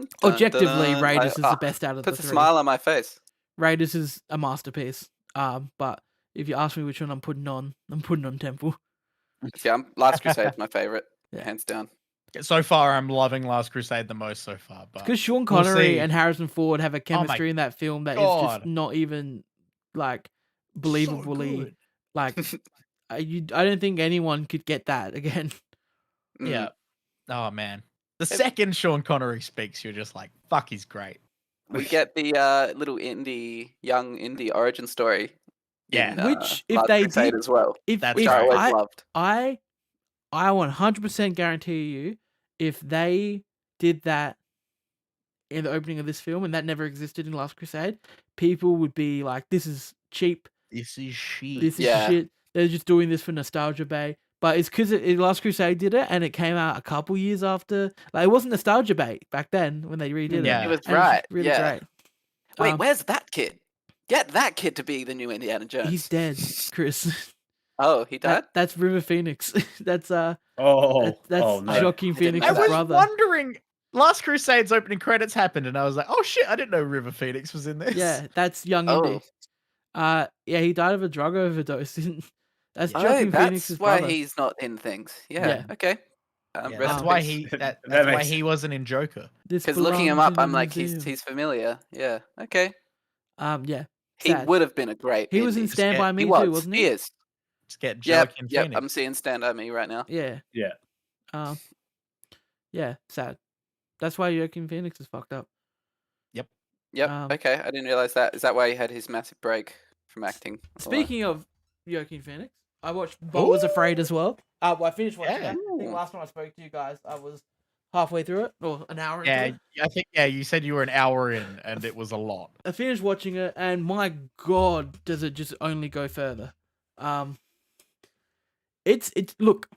dun. Objectively, dun, Raiders is ah, the best out of the puts a three. smile on my face. Raiders is a masterpiece. But if you ask me which one I'm putting on Temple. Yeah, Last Crusade's my favorite, Yeah. hands down. So far, I'm loving Last Crusade the most so far. But Because Sean we'll Connery see. and Harrison Ford have a my chemistry in that film that is just God. not even like So believably good. like I don't think anyone could get that again. Mm. Yeah. Oh man. The second Sean Connery speaks, you're just like, fuck, he's great. We get the little young indie origin story. Yeah. in, Which, if Last they Crusade did, as well, That's which if I right. always loved. I 100% guarantee you, if they did that in the opening of this film and that never existed in Last Crusade, people would be like, "This is cheap. This is shit. This is Yeah. shit. They're just doing this for nostalgia bait." But it's because Last Crusade did it, and it came out a couple years after. Like, it wasn't nostalgia bait back then when they redid Yeah. it. He was And it's right. really yeah. great. Wait, Um, where's that kid? Get that kid to be the new Indiana Jones. He's dead, Chris. Oh, he died? That's River Phoenix. That's Oh, that's no. Joaquin I didn't Phoenix's know I was that. brother. wondering. Last Crusade's opening credits happened, and I was like, "Oh shit! I didn't know River Phoenix was in this." Yeah, that's young Oh. Indy. Yeah, he died of a drug overdose. That's Yeah. Oh, Joaquin that's Phoenix's why he's he's not in things. Yeah. Yeah. Okay. Yeah, rest that's in why peace. that's That why makes he wasn't in Joker. Because looking him up, I'm like, museum. he's familiar. Yeah. Okay. Yeah. He Sad. would have been a great. He was in Indy. Stand By Me He too, was. wasn't He he? is. Just get Yep. Joaquin Yep. Phoenix. I'm seeing Stand By Me right now. Yeah. Yeah. Yeah. Sad. That's why Joaquin Phoenix is fucked up. Yep. Um, Okay. I didn't realize that. Is that why he had his massive break from acting? Speaking of Joaquin Phoenix, I watched Bo Was Afraid as well. Well, I finished watching Yeah. it. I think Ooh. last time I spoke to you guys, I was halfway through it, or an hour into Yeah, it. I think you said you were an hour in, and it was a lot. I finished watching it, and my god, does it just only go further? It's look,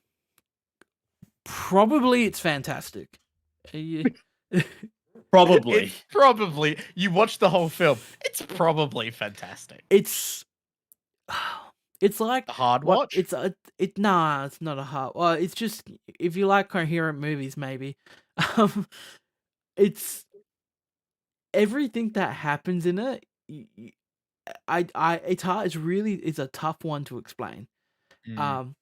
probably it's fantastic. Probably. It's probably you watched the whole film. It's probably fantastic. It's like A hard what watch. it's it's not a hard. Well, it's just if you like coherent movies, maybe. It's everything that happens in it. It's hard. It's a tough one to explain. Mm.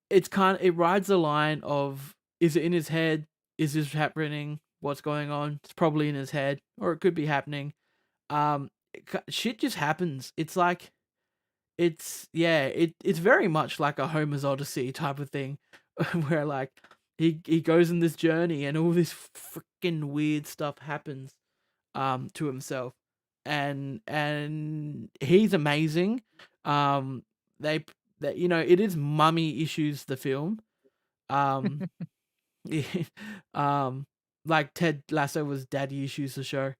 It's it rides the line of, is it in his head? Is this happening? What's going on? It's probably in his head, or it could be happening. Shit just happens. It's like, it's very much like a Homer's Odyssey type of thing, where like he goes in this journey and all this freaking weird stuff happens, to himself, and he's amazing. That it is mummy issues, the film. Like Ted Lasso was daddy issues, the show.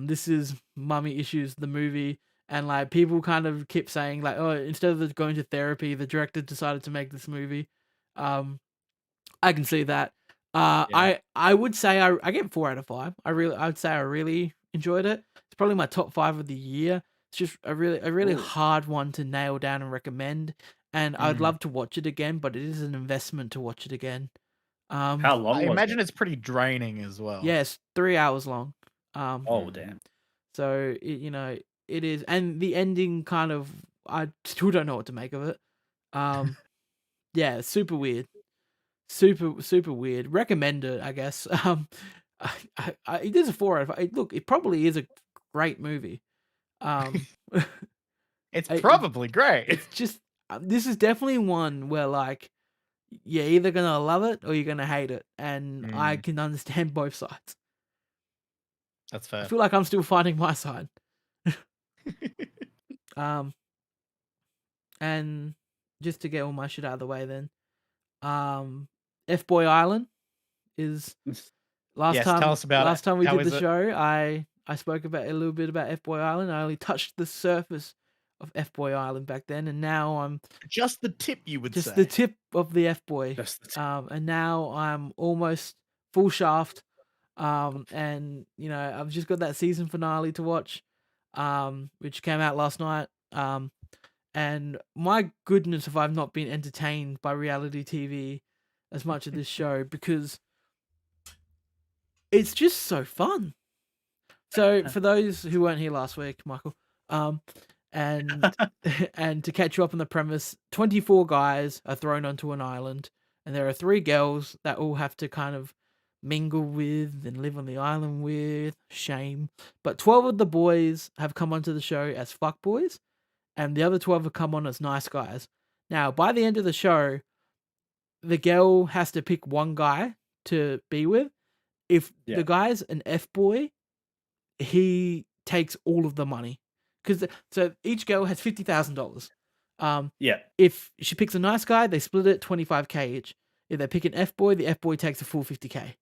This is mummy issues, the movie. And like people kind of keep saying like, oh, instead of going to therapy, the director decided to make this movie. I can see that. Yeah. I would say I get 4 out of 5. I would say I really enjoyed it. It's probably my top 5 of the year. It's just a really Ooh. hard one to nail down and recommend. And I'd Mm. love to watch it again, but it is an investment to watch it again. How long I was imagine it? it's pretty draining as well. Yeah, it's 3 hours long. Oh, damn. So it is, and the ending kind of, I still don't know what to make of it. Yeah, super weird, super weird. Recommend it, I guess. It is a 4 out of 5. Look, it probably is a great movie. It's I- probably great. It's just this is definitely one where like you're either gonna love it or you're gonna hate it, and I Mm. can understand both sides. That's I fair. feel like I'm still finding my side. Um, and just to get all my shit out of the way, then, FBOY Island is last Yes, tell us about it. Last time we How did is the it? show, I spoke about a little bit about FBOY Island. I only touched the surface of FBOY Island back then, and now I'm Just the tip, you would just say. the tip of the FBOY. Just the tip. And now I'm almost full shaft. And I've just got that season finale to watch, which came out last night. And my goodness, if I've not been entertained by reality TV as much as this show, because it's just so fun. So for those who weren't here last week, Michael, and and to catch you up on the premise, 24 guys are thrown onto an island, and there are 3 girls that all have to kind of mingle with and live on the island with. Shame. But 12 of the boys have come onto the show as fuckboys, and the other 12 have come on as nice guys. Now, by the end of the show, the girl has to pick one guy to be with. If Yeah. the guy's an F-boy, he takes all of the money. So each girl has $50,000. Yeah. If she picks a nice guy, they split it 25K each. If they pick an F-boy, the F-boy takes a full 50K.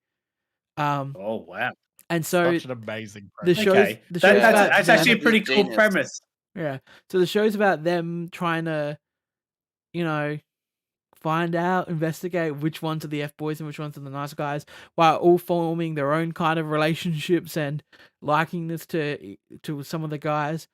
Oh wow. And so Such an amazing the premise. show's Okay. the show's That's, about that's them- actually a pretty cool Genius. premise. Yeah. So the show's about them trying to, find out, investigate which ones are the F-boys and which ones are the nice guys, while all forming their own kind of relationships and likingness to some of the guys.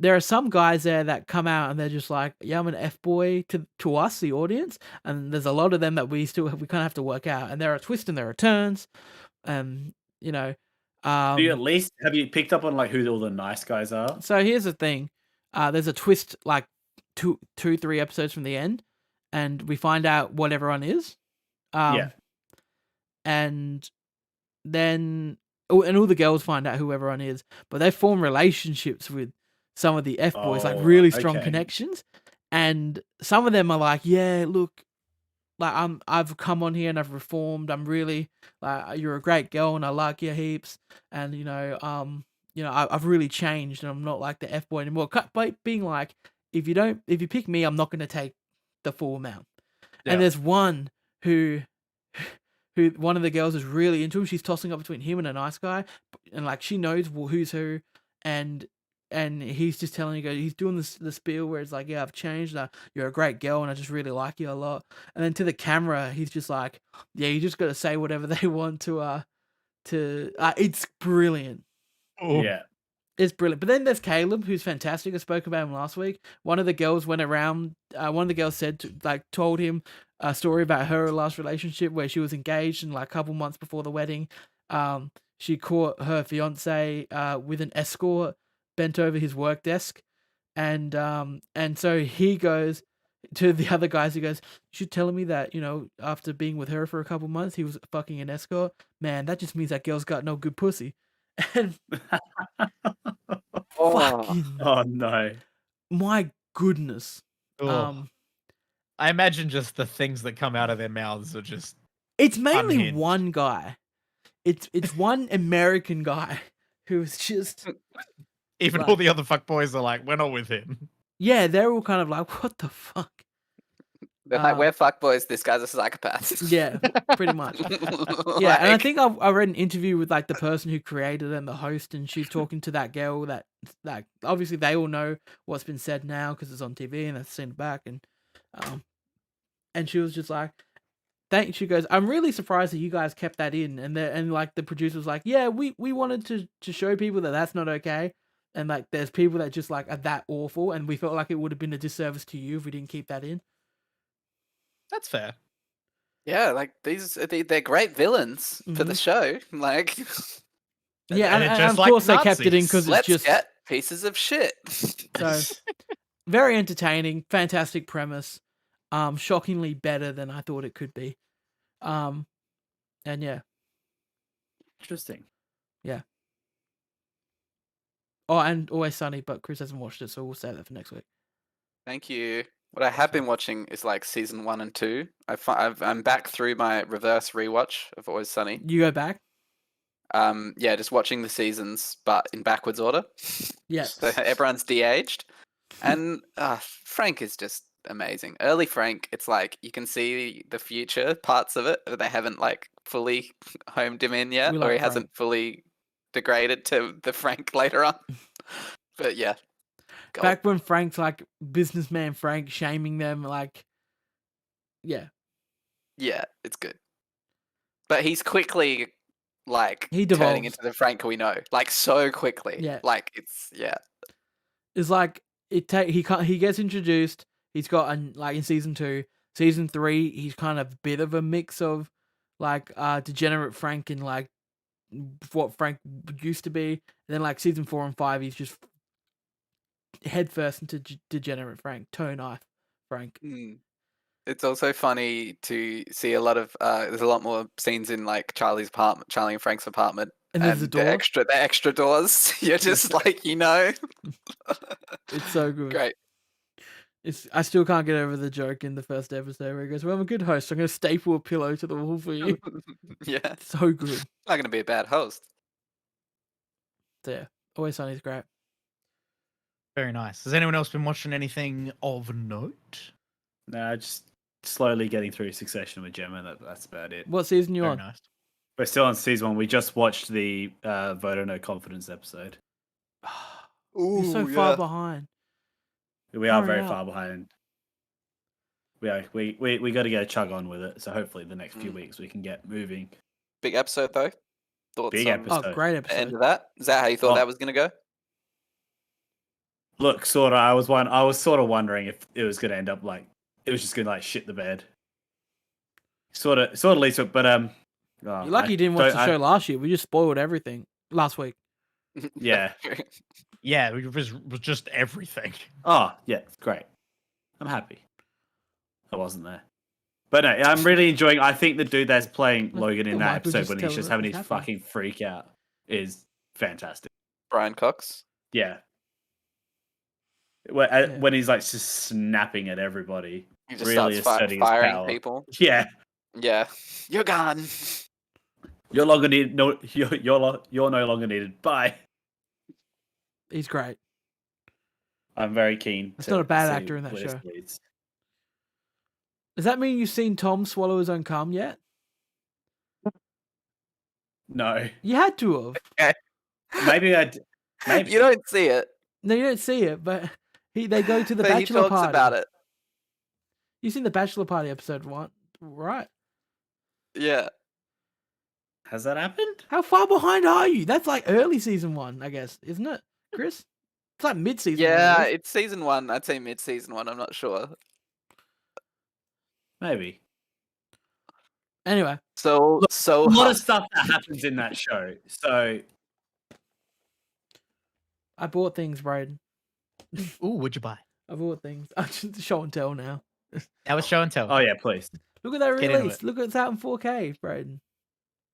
There are some guys there that come out and they're just like, yeah, I'm an F-boy to us, the audience, and there's a lot of them that we kind of have to work out, and there are twists and there are turns, Do you at least have you picked up on like who all the nice guys are? So here's the thing. There's a twist like 3 episodes from the end, and we find out what everyone is. Yeah. And then and all the girls find out who everyone is, but they form relationships with some of the F-boys, like Oh, really strong okay. connections. And some of them are like, yeah, look, like I've come on here and I've reformed. I'm really like, you're a great girl and I like you heaps. And I've really changed and I'm not like the F-boy anymore. By being like, if you pick me, I'm not going to take the full amount. Yeah. And there's one who one of the girls is really into him. She's tossing up between him and a nice guy, and like she knows who's who, and he's just telling her, he's doing the spiel where it's like, yeah, I've changed. You're a great girl, and I just really like you a lot. And then to the camera, he's just like, yeah, you just got to say whatever they want to. It's brilliant. Oh, Yeah. It's brilliant. But then there's Caleb, who's fantastic. I spoke about him last week. One of the girls went around. One of the girls told him a story about her last relationship where she was engaged, and like a couple months before the wedding, she caught her fiance with an escort bent over his work desk, and so he goes to the other guys. He goes, "You telling me that after being with her for a couple months, he was fucking an escort? Man, that just means that girl's got no good pussy." And fucking Oh no. my goodness. oh. I imagine just the things that come out of their mouths are just It's mainly unhinged. one guy. It's one American guy who's just Even like- all the other fuckboys are like, we're not with him. yeah, they're all kind of like, what the fuck? They're like, we're fuckboys. This guy's a psychopath. Yeah, pretty much. Yeah, and I think I read an interview with like the person who created it and the host, and she's talking to that girl that obviously they all know what's been said now because it's on TV and they've seen it back, and she was just like, she goes, I'm really surprised that you guys kept that in, and like the producer was like, yeah, we wanted to show people that that's not okay, and like there's people that just like are that awful, and we felt like it would have been a disservice to you if we didn't keep that in. That's fair. Yeah, like they're great villains for the show. Like, Yeah, And and, it's and just of like course they kept it in Nazis. because it's let's just get pieces of shit. so very entertaining, fantastic premise, shockingly better than I thought it could be, and yeah. Interesting. Oh, and Always Sunny, but Chris hasn't watched it, so we'll save that for next week. Thank you. What I have been watching is like season 1 and 2. I'm back through my reverse rewatch of Always Sunny. You go back. Yeah, just watching the seasons, but in backwards order. Yeah. So everyone's de-aged, and Frank is just amazing. Early Frank, it's like you can see the future parts of it, but they haven't like fully homed him in yet, We or like he Frank. hasn't fully degraded to the Frank later on. But yeah, gold. Back when Frank's like businessman Frank shaming them, like, yeah, Yeah, it's good. But he's quickly like He turning devolves. into the Frank we know, like so quickly. Yeah. Like it's it's like he gets introduced. He's got like in season 2, season 3. He's kind of a bit of a mix of like degenerate Frank and like what Frank used to be. And then like season 4 and 5, he's just headfirst into degenerate Frank, toe knife Frank. It's also funny to see a lot of there's a lot more scenes in like Charlie and Frank's apartment, And there's a door. the extra doors. You're just like, It's so good. Great. I still can't get over the joke in the first episode where he goes, "Well, I'm a good host. So I'm going to staple a pillow to the wall for you." Yeah, It's so good. not gonna be a bad host. So yeah, Always Sunny's great. Very nice. Has anyone else been watching anything of note? No, just slowly getting through Succession with Gemma. That's about it. What season you Very on? nice. We're still on season 1. We just watched the Vote of No Confidence episode. You're so far behind. We are Hurry very up. far behind. We got to get a chug on with it. So hopefully the next few weeks we can get moving. Big episode though. Thoughts Big on episode. Oh, great the end episode. of that? Is that how you thought Oh. that was gonna go? Look, sort of. I was sort of wondering if it was going to end up like it was just going to like shit the bed. Sort of leads it, but You're lucky you didn't watch the show last year. We just spoiled everything last week. Yeah. Yeah, it was just everything. Oh, yeah, great. I'm happy. I wasn't there. But no, I'm really enjoying. I think the dude that's playing Logan in that Michael episode just when he's telling just us having what's his happening. fucking freak out is fantastic. Brian Cox. Yeah. Yeah. When he's like just snapping at everybody. He just Really starts asserting his firing power. people. Yeah. Yeah, you're gone. You're longer needed. No, you're no longer needed. Bye. He's great. I'm very keen. He's to not a bad see actor in that where this show. leads. Does that mean you've seen Tom swallow his own cum yet? No, You had to have. maybe maybe You don't see it, No, you don't see it, but they go to the but he bachelor talks party. about it. You've seen the bachelor party episode 1, right? Yeah. has that happened? How far behind are you? That's like early season 1, I guess, isn't it, Chris? It's like mid season. Yeah, it's season 1. I'd say mid-season 1. I'm not sure. Maybe. Anyway, So A lot hot. of stuff that happens in that show. So I bought things, Braden. Ooh, what'd you buy? I bought things. I'm just show and tell now. That was show and tell. oh yeah, please. Look at that Get into release. it. Look, it's out in 4K, Braden.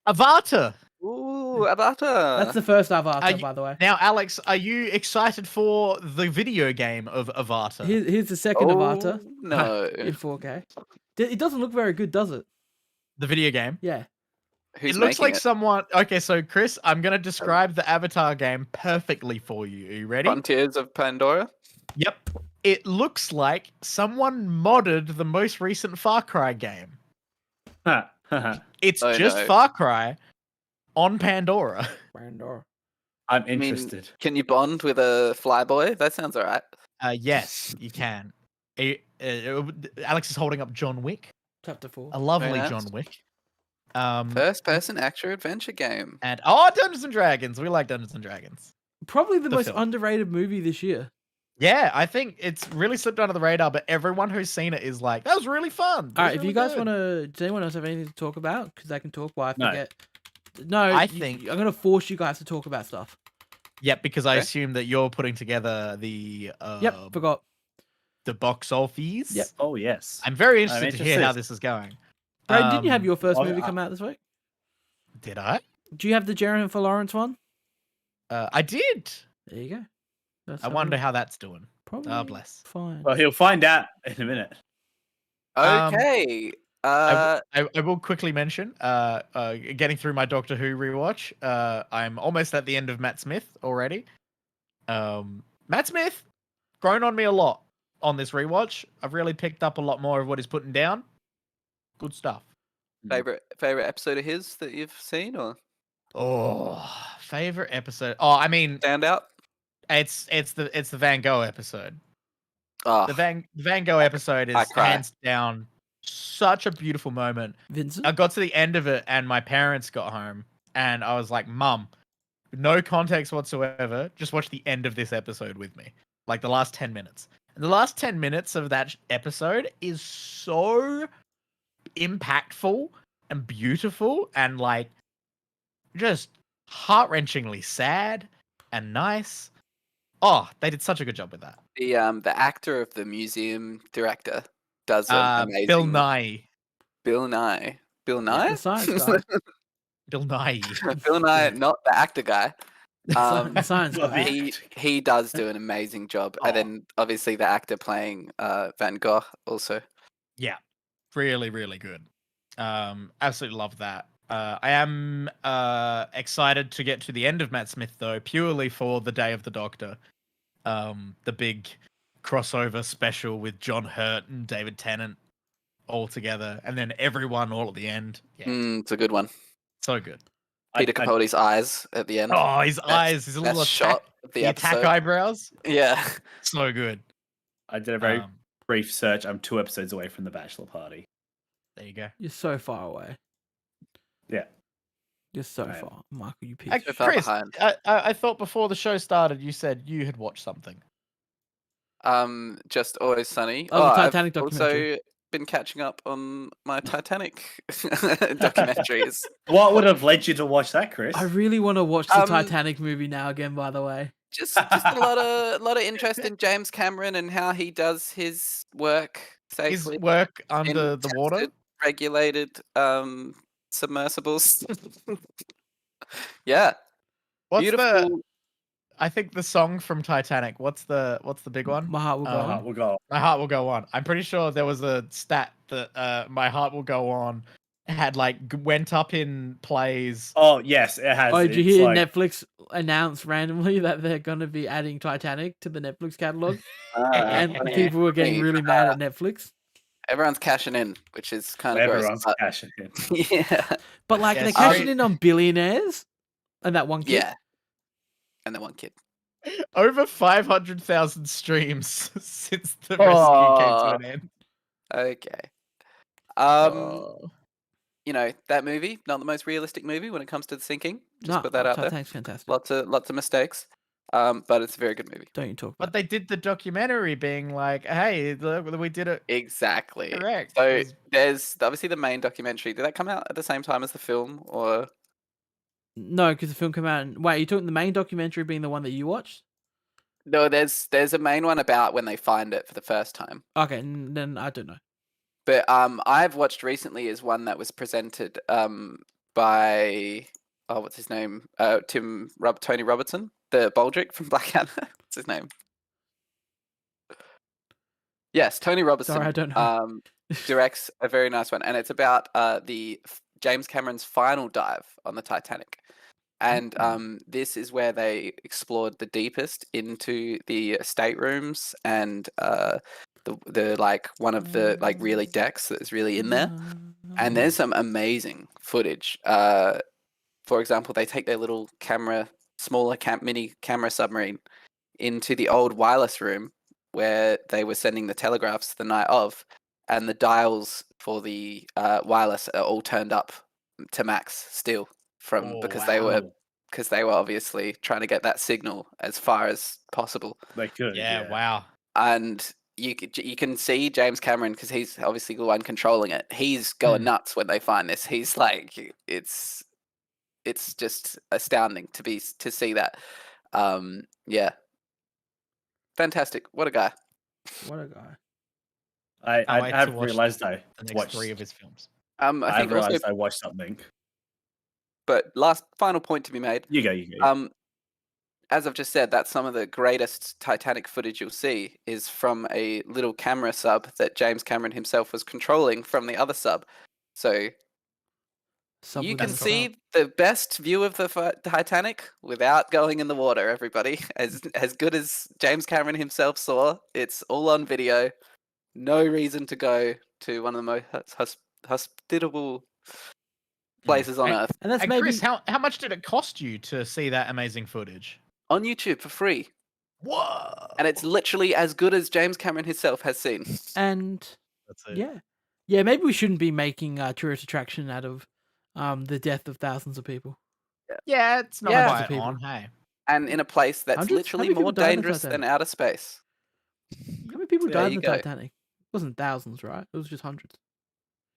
Avatar. Ooh, Avatar. That's the first Avatar, you- by the way. Now, Alex, are you excited for the video game of Avatar? Here's the second Avatar No. in 4K. It doesn't look very good, does it? The video game. Yeah. Who's It looks making like it? someone. Okay, so Chris, I'm gonna describe the Avatar game perfectly for you. Are you ready? Frontiers of Pandora. Yep. It looks like someone modded the most recent Far Cry game. It's Oh, just no. Far Cry on Pandora. Brandor. I'm I mean, interested. can you bond with a flyboy? That sounds alright. Yes, you can. Alex is holding up John Wick, Chapter 4. a lovely nice. John Wick. First-person action adventure game. And Dungeons and Dragons. We like Dungeons and Dragons. Probably the the most film. underrated movie this year. Yeah, I think it's really slipped under the radar, but everyone who's seen it is like, that was really fun. That All was right, if really you guys good." want to, does anyone else have anything to talk about? Because I can talk while I No. forget. No, I think- I'm going to force you guys to talk about stuff. Yep, because I Okay. assume that you're putting together the Yep, forgot. the box office. Yep. Oh yes. I'm very interested to hear how interested. this is going. Brad, didn't you have your first well, movie I- come out this week? Did I? Do you have the Jennifer Lawrence one? I did. There you go. That's I something- wonder how that's doing. Probably bless. fine. Well, he'll find out in a minute. Okay. I will quickly mention, getting through my Doctor Who rewatch. I'm almost at the end of Matt Smith already. Matt Smith, grown on me a lot on this rewatch. I've really picked up a lot more of what he's putting down. Good stuff. favorite episode of his that you've seen or Oh, favorite episode. Oh, I mean, standout? it's the Van Gogh episode. Oh, The Van Gogh episode I is cry. hands down such a beautiful moment. Vincent. I got to the end of it and my parents got home and I was like, Mum, no context whatsoever, just watch the end of this episode with me. Like the last 10 minutes. And the last 10 minutes of that episode is so impactful and beautiful and like just heart-wrenchingly sad and nice. Oh, they did such a good job with that. the actor of the museum director does an amazing. Bill Nye. Bill Nye. Bill Yeah, Nye. the science guy. Bill Nye. Bill Nye, not the actor guy. The science Well, guy. He does do an amazing job, Oh. and then obviously the actor playing Van Gogh also. Yeah, really, really good. Absolutely love that. I am excited to get to the end of Matt Smith though, purely for the Day of the Doctor, the big crossover special with John Hurt and David Tennant all together, and then everyone all at the end. Yeah, It's a good one. so good. Peter Capaldi's eyes at the end. Oh, his eyes, his little best attack, shot of the attack episode. eyebrows, Yeah. so good. I did a very Um, brief search. I'm 2 episodes away from the bachelor party. there you go. You're so far away. Yeah. You're so I am. far. Michael, you Hey, piece. far Chris, behind. I thought before the show started, you said you had watched something. Just Always Sunny. Oh, the Titanic I've documentary. also been catching up on my Titanic documentaries. What would have led you to watch that, Chris? I really want to watch the Um, Titanic movie now again, by the way. Just a lot of interest in James Cameron and how he does his work His safely. work under in the water. tested, regulated submersibles. Yeah. What's Beautiful. the? I think the song from Titanic. What's the big one? My heart will go on. We'll go. My Heart Will Go On. I'm pretty sure there was a stat that My Heart Will Go On had like went up in plays. Oh yes, it has. Oh, did you It's hear like- Netflix announce randomly that they're going to be adding Titanic to the Netflix catalog? And funny. people were getting really mad at Netflix. Everyone's cashing in, which is kind of Everyone's gross. cashing in. But yeah. But like, Yeah, they're sorry. cashing in on billionaires and that one kid. Yeah. And the one kid. Over 500,000 streams since the rescue came to an end. Okay. Oh. You know, that movie, not the most realistic movie when it comes to the sinking. Just No, put that out there. Titanic's fantastic. Lots of mistakes. But it's a very good movie. Don't you talk But about they did the documentary being like, hey, look, we did it Exactly. correct. So It was- there's obviously the main documentary. Did that come out at the same time as the film, or No, because the film came out. Wait, you talking the main documentary being the one that you watched? no? There's a main one about when they find it for the first time. Okay, then I don't know. But I've watched recently is one that was presented by what's his name? Tony Robertson, the Baldric from Blackadder. What's his name? Yes, Tony Robertson. Sorry, I don't know. Directs a very nice one, and it's about James Cameron's final dive on the Titanic. And this is where they explored the deepest into the staterooms and the like one of the like really decks that's really in there. And there's some amazing footage. For example, they take their little smaller mini camera submarine into the old wireless room where they were sending the telegraphs the night of, and the dials for the wireless are all turned up to max still because they were obviously trying to get that signal as far as possible. They could. yeah, wow. And you can see James Cameron, because he's obviously the one controlling it. He's going nuts when they find this. He's like, it's just astounding to see that. Yeah, fantastic. What a guy. What a guy. I wait to have watch realized I The next watched. 3 of his films. I I think also, realized I watched something. but final point to be made. You go. As as I've just said, that's some of the greatest Titanic footage you'll see is from a little camera sub that James Cameron himself was controlling from the other sub. So you can see the best view of the Titanic without going in the water, everybody. As good as James Cameron himself saw, it's all on video. No reason to go to one of the most hospitable places on Earth. And that's Hey, maybe Chris, how much did it cost you to see that amazing footage? On YouTube for free. Whoa! And it's literally as good as James Cameron himself has seen. and That's it. yeah. Maybe we shouldn't be making tourist attraction out of the death of thousands of people. Yeah, it's not Yeah. quite on. Hey, And in a place that's Hundreds? How literally many people more died in the dangerous than Titanic? outer space. How many people There died in you the go. Titanic? It wasn't thousands, right? It was just hundreds.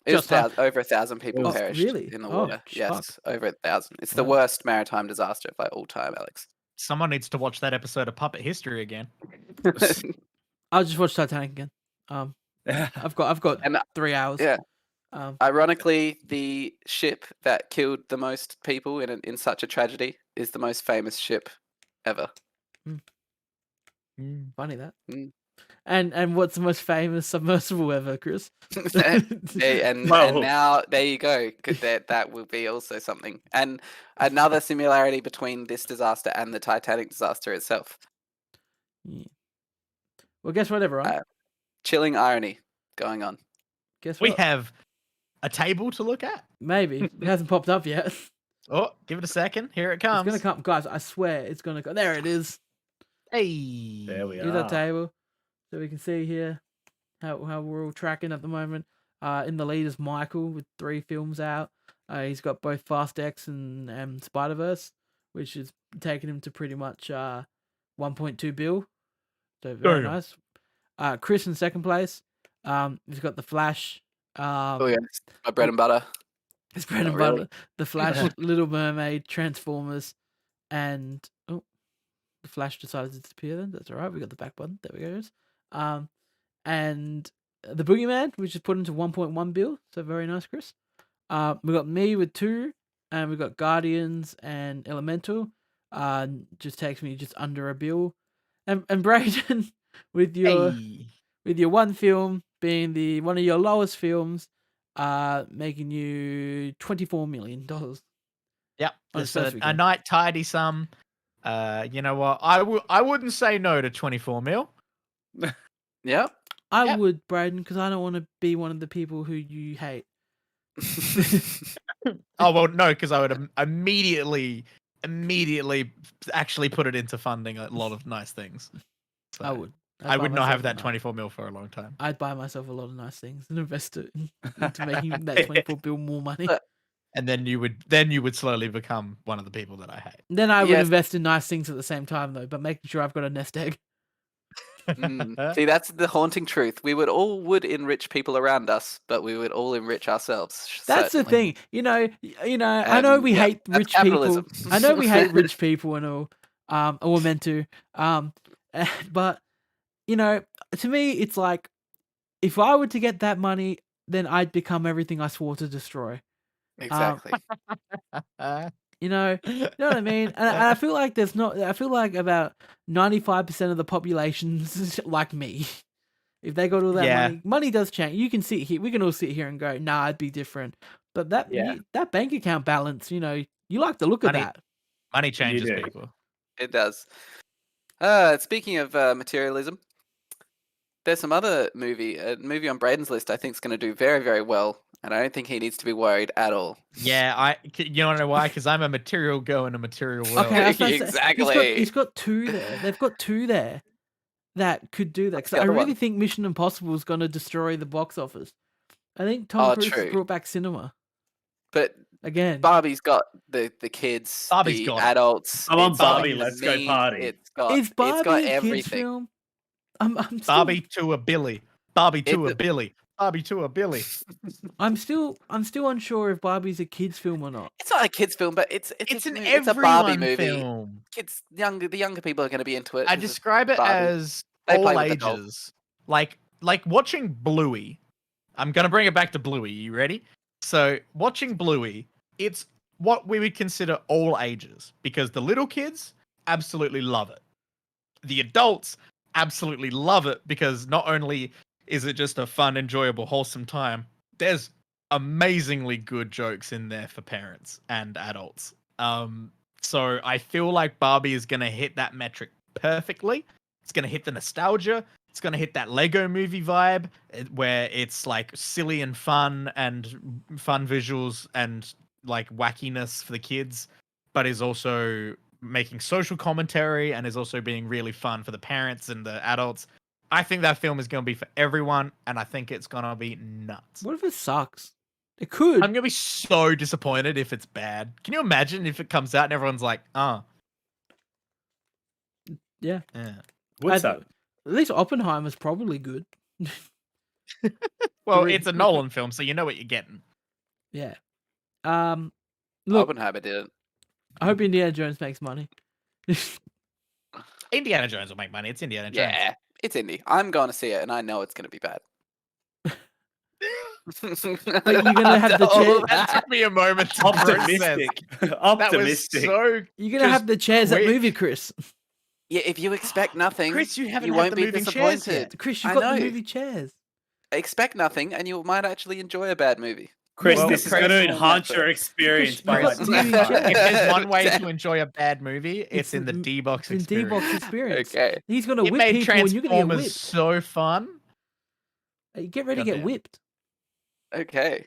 It was Just over 1,000 people Oh, perished really? in the Oh, water. Yes, fuck. over 1,000. It's the Wow. worst maritime disaster of all time, Alex. someone needs to watch that episode of Puppet History again. I'll just watch Titanic again. I've got And 3 hours. yeah. Um, Ironically, the ship that killed the most people in such a tragedy is the most famous ship ever. funny that. Mm. And what's the most famous submersible ever, Chris? and Whoa. now there you go. That will be also something. And another similarity between this disaster and the Titanic disaster itself. Yeah. Well, guess what, everyone? Chilling irony going on. Guess We what? have a table to look at. Maybe it hasn't popped up yet. Oh, give it a second. Here it It's comes. gonna come, guys. I swear it's gonna go. There it is. Hey. There we Here's our are. table, so we can see here how we're all tracking at the moment. In the lead is Michael with 3 films out. He's got both Fast X and Spider-Verse, which is taking him to pretty much 1.2 bill. So very Damn. nice. Chris in second place. He's got The Flash. Oh yeah, my bread and butter. His bread and Not really. butter. The Flash, Little Mermaid, Transformers, and the Flash decided to disappear. Then that's all right. We got the back button. There we go. And the Boogeyman, which is put into 1.1 bill. So very nice, Chris. We got me with 2, and we got Guardians and Elemental. Just takes me just under a bill. And Brayden with your Hey. with your 1 film being one of your lowest films, making you $24 million. Yep. On It's its first a weekend. night tidy sum. You know what? I wouldn't say no to 24 mil. Yeah. I Yep. would, Brayden, because I don't want to be one of the people who you hate. Oh well, no, because I would immediately actually put it into funding a lot of nice things. So I would. I buy would not have myself that a 24 mil for a long time. I'd buy myself a lot of nice things and invest it into making that 24 bill more money. And then you would slowly become one of the people that I hate. Then I would Yes. invest in nice things at the same time, though, but making sure I've got a nest egg. See, that's the haunting truth. We would enrich people around us, but we would all enrich ourselves. That's the certainly. thing. I know we yeah, hate that's rich people. capitalism. I know we hate rich people and all. Or we're meant to. But to me, it's like if I were to get that money, then I'd become everything I swore to destroy. Exactly. You know what I mean? And I feel like I feel like about 95% of the population's like me. If they got all that Yeah. money does change. You can sit here. We can all sit here and go, "Nah, I'd be different." But that Yeah. that bank account balance, you like the look of Money- that. Money changes do. people. It does. Speaking of materialism, there's some other movie on Braden's list I think is going to do very, very well, and I don't think he needs to be worried at all. Yeah, you want to know why? Because I'm a material girl in a material world. Okay, I was about to say, Exactly. He's got 2 there. They've got 2 there that could do that. What's Because the I other really one? think Mission Impossible is going to destroy the box office. I think Tom Cruise has true. brought back cinema But again. Barbie's got the kids, Barbie's the got it. adults. Come on, it's got Barbie, the let's go memes, party. It's got Is Barbie it's got a kids everything. film? I'm still, Barbie to a Billy. Barbie to It's a Billy. Barbie to a Billy. I'm still unsure if Barbie's a kids film or not. It's not a kids film, but it's It's a an it's a Barbie everyone movie. film. Kids, the younger people are going to be into it. I 'cause it's describe it Barbie. as They play all with the dolls. ages. Like watching Bluey. I'm gonna bring it back to Bluey. You ready? So watching Bluey, it's what we would consider all ages because the little kids absolutely love it. The adults absolutely love it because not only is it just a fun, enjoyable, wholesome time, there's amazingly good jokes in there for parents and adults. So I feel like Barbie is going to hit that metric perfectly. It's going to hit the nostalgia. It's going to hit that Lego movie vibe where it's like silly and fun visuals and like wackiness for the kids, but is also making social commentary and is also being really fun for the parents and the adults. I think that film is going to be for everyone, and I think it's going to be nuts. What if it sucks? It could. I'm going to be so disappointed if it's bad. Can you imagine if it comes out and everyone's like, Yeah. What's up? At least Oppenheimer's probably good. Well, it's a Nolan film, so you know what you're getting. Yeah. Look, Oppenheimer didn't. I hope Indiana Jones makes money. Indiana Jones will make money. It's Indiana Jones. Yeah, it's indie. I'm going to see it, and I know it's going to be bad. But you're gonna have the chair. That took me a moment to Optimistic. process. Optimistic. That was so. You're gonna have the chairs at wait. movie, Chris. Yeah, if you expect nothing, Chris, you haven't you had won't the be moving chairs disappointed. yet. Chris, you've I got the know. movie chairs. Expect nothing, and you might actually enjoy a bad movie. Chris, Well, this is Chris, going to on enhance that your bit. experience Chris, by you like got the movie 10 chairs. If there's one way to enjoy a bad movie, it's in the in- D-box In experience. D-box experience. Okay. He's gonna It whip made people, and you're gonna get Transformers whipped. so fun. Hey, get ready to get Goddamn. whipped. Okay.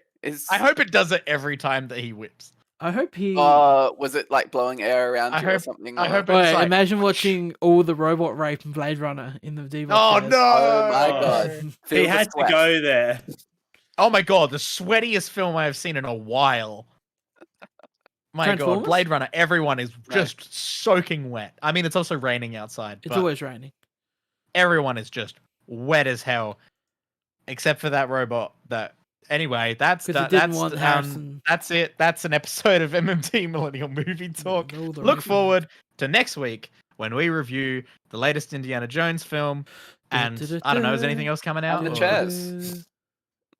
I hope it does it every time that he whips. I hope he. Was it like blowing air around I you or hope- something? I or- hope Oh, it's yeah, like- imagine watching all the robot rape in Blade Runner in the D-box. Oh chairs. no! Oh my god. Feel He the had to sweat. go there. Oh my god, the sweatiest film I have seen in a while. My god, Transformers? Blade Runner, everyone is just soaking wet. I mean, it's also raining outside, It's but always raining. everyone is just wet as hell. Except for that robot that anyway, that's 'Cause it that, didn't that's want Harrison. that's it. That's an episode of MMT Millennial Movie Talk. All the Look raping. forward to next week when we review the latest Indiana Jones film. And I don't know, is anything else coming out? And the or- chairs.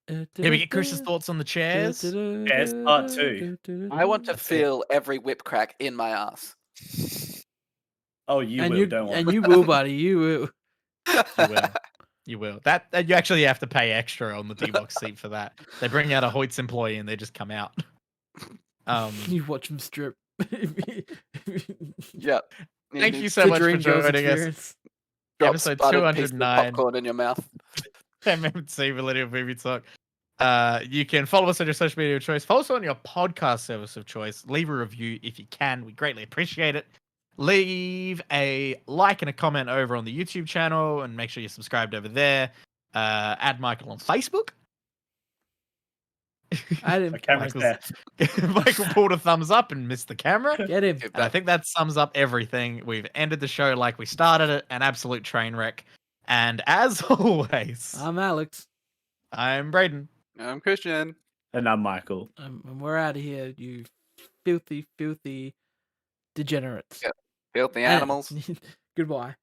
Can we get Chris's thoughts on the chairs? Chairs part 2. I want to That's it. feel every whip crack in my ass. Oh, you and will, you don't worry. and you will, buddy. You will. You will. You will. That you actually have to pay extra on the D-box seat for that. They bring out a Hoyts employee and they just come out. You watch him strip. Yep. Thank you It's so the much for Dreamgirls joining us. experience. Drop Episode sputtered piece of 209. popcorn in your mouth. MMT Millennial Movie Talk. You can follow us on your social media of choice. Follow us on your podcast service of choice. Leave a review if you can. We greatly appreciate it. Leave a like and a comment over on the YouTube channel and make sure you're subscribed over there. Add Michael on Facebook. I didn't. The camera's there. Michael pulled a thumbs up and missed the camera. Get him. Give And I that- think that sums up everything. We've ended the show like we started it, an absolute train wreck. And as always, I'm Alex. I'm Braden. I'm Christian. And I'm Michael. And we're out of here, you filthy, filthy degenerates. Yep. Filthy And- animals. Goodbye.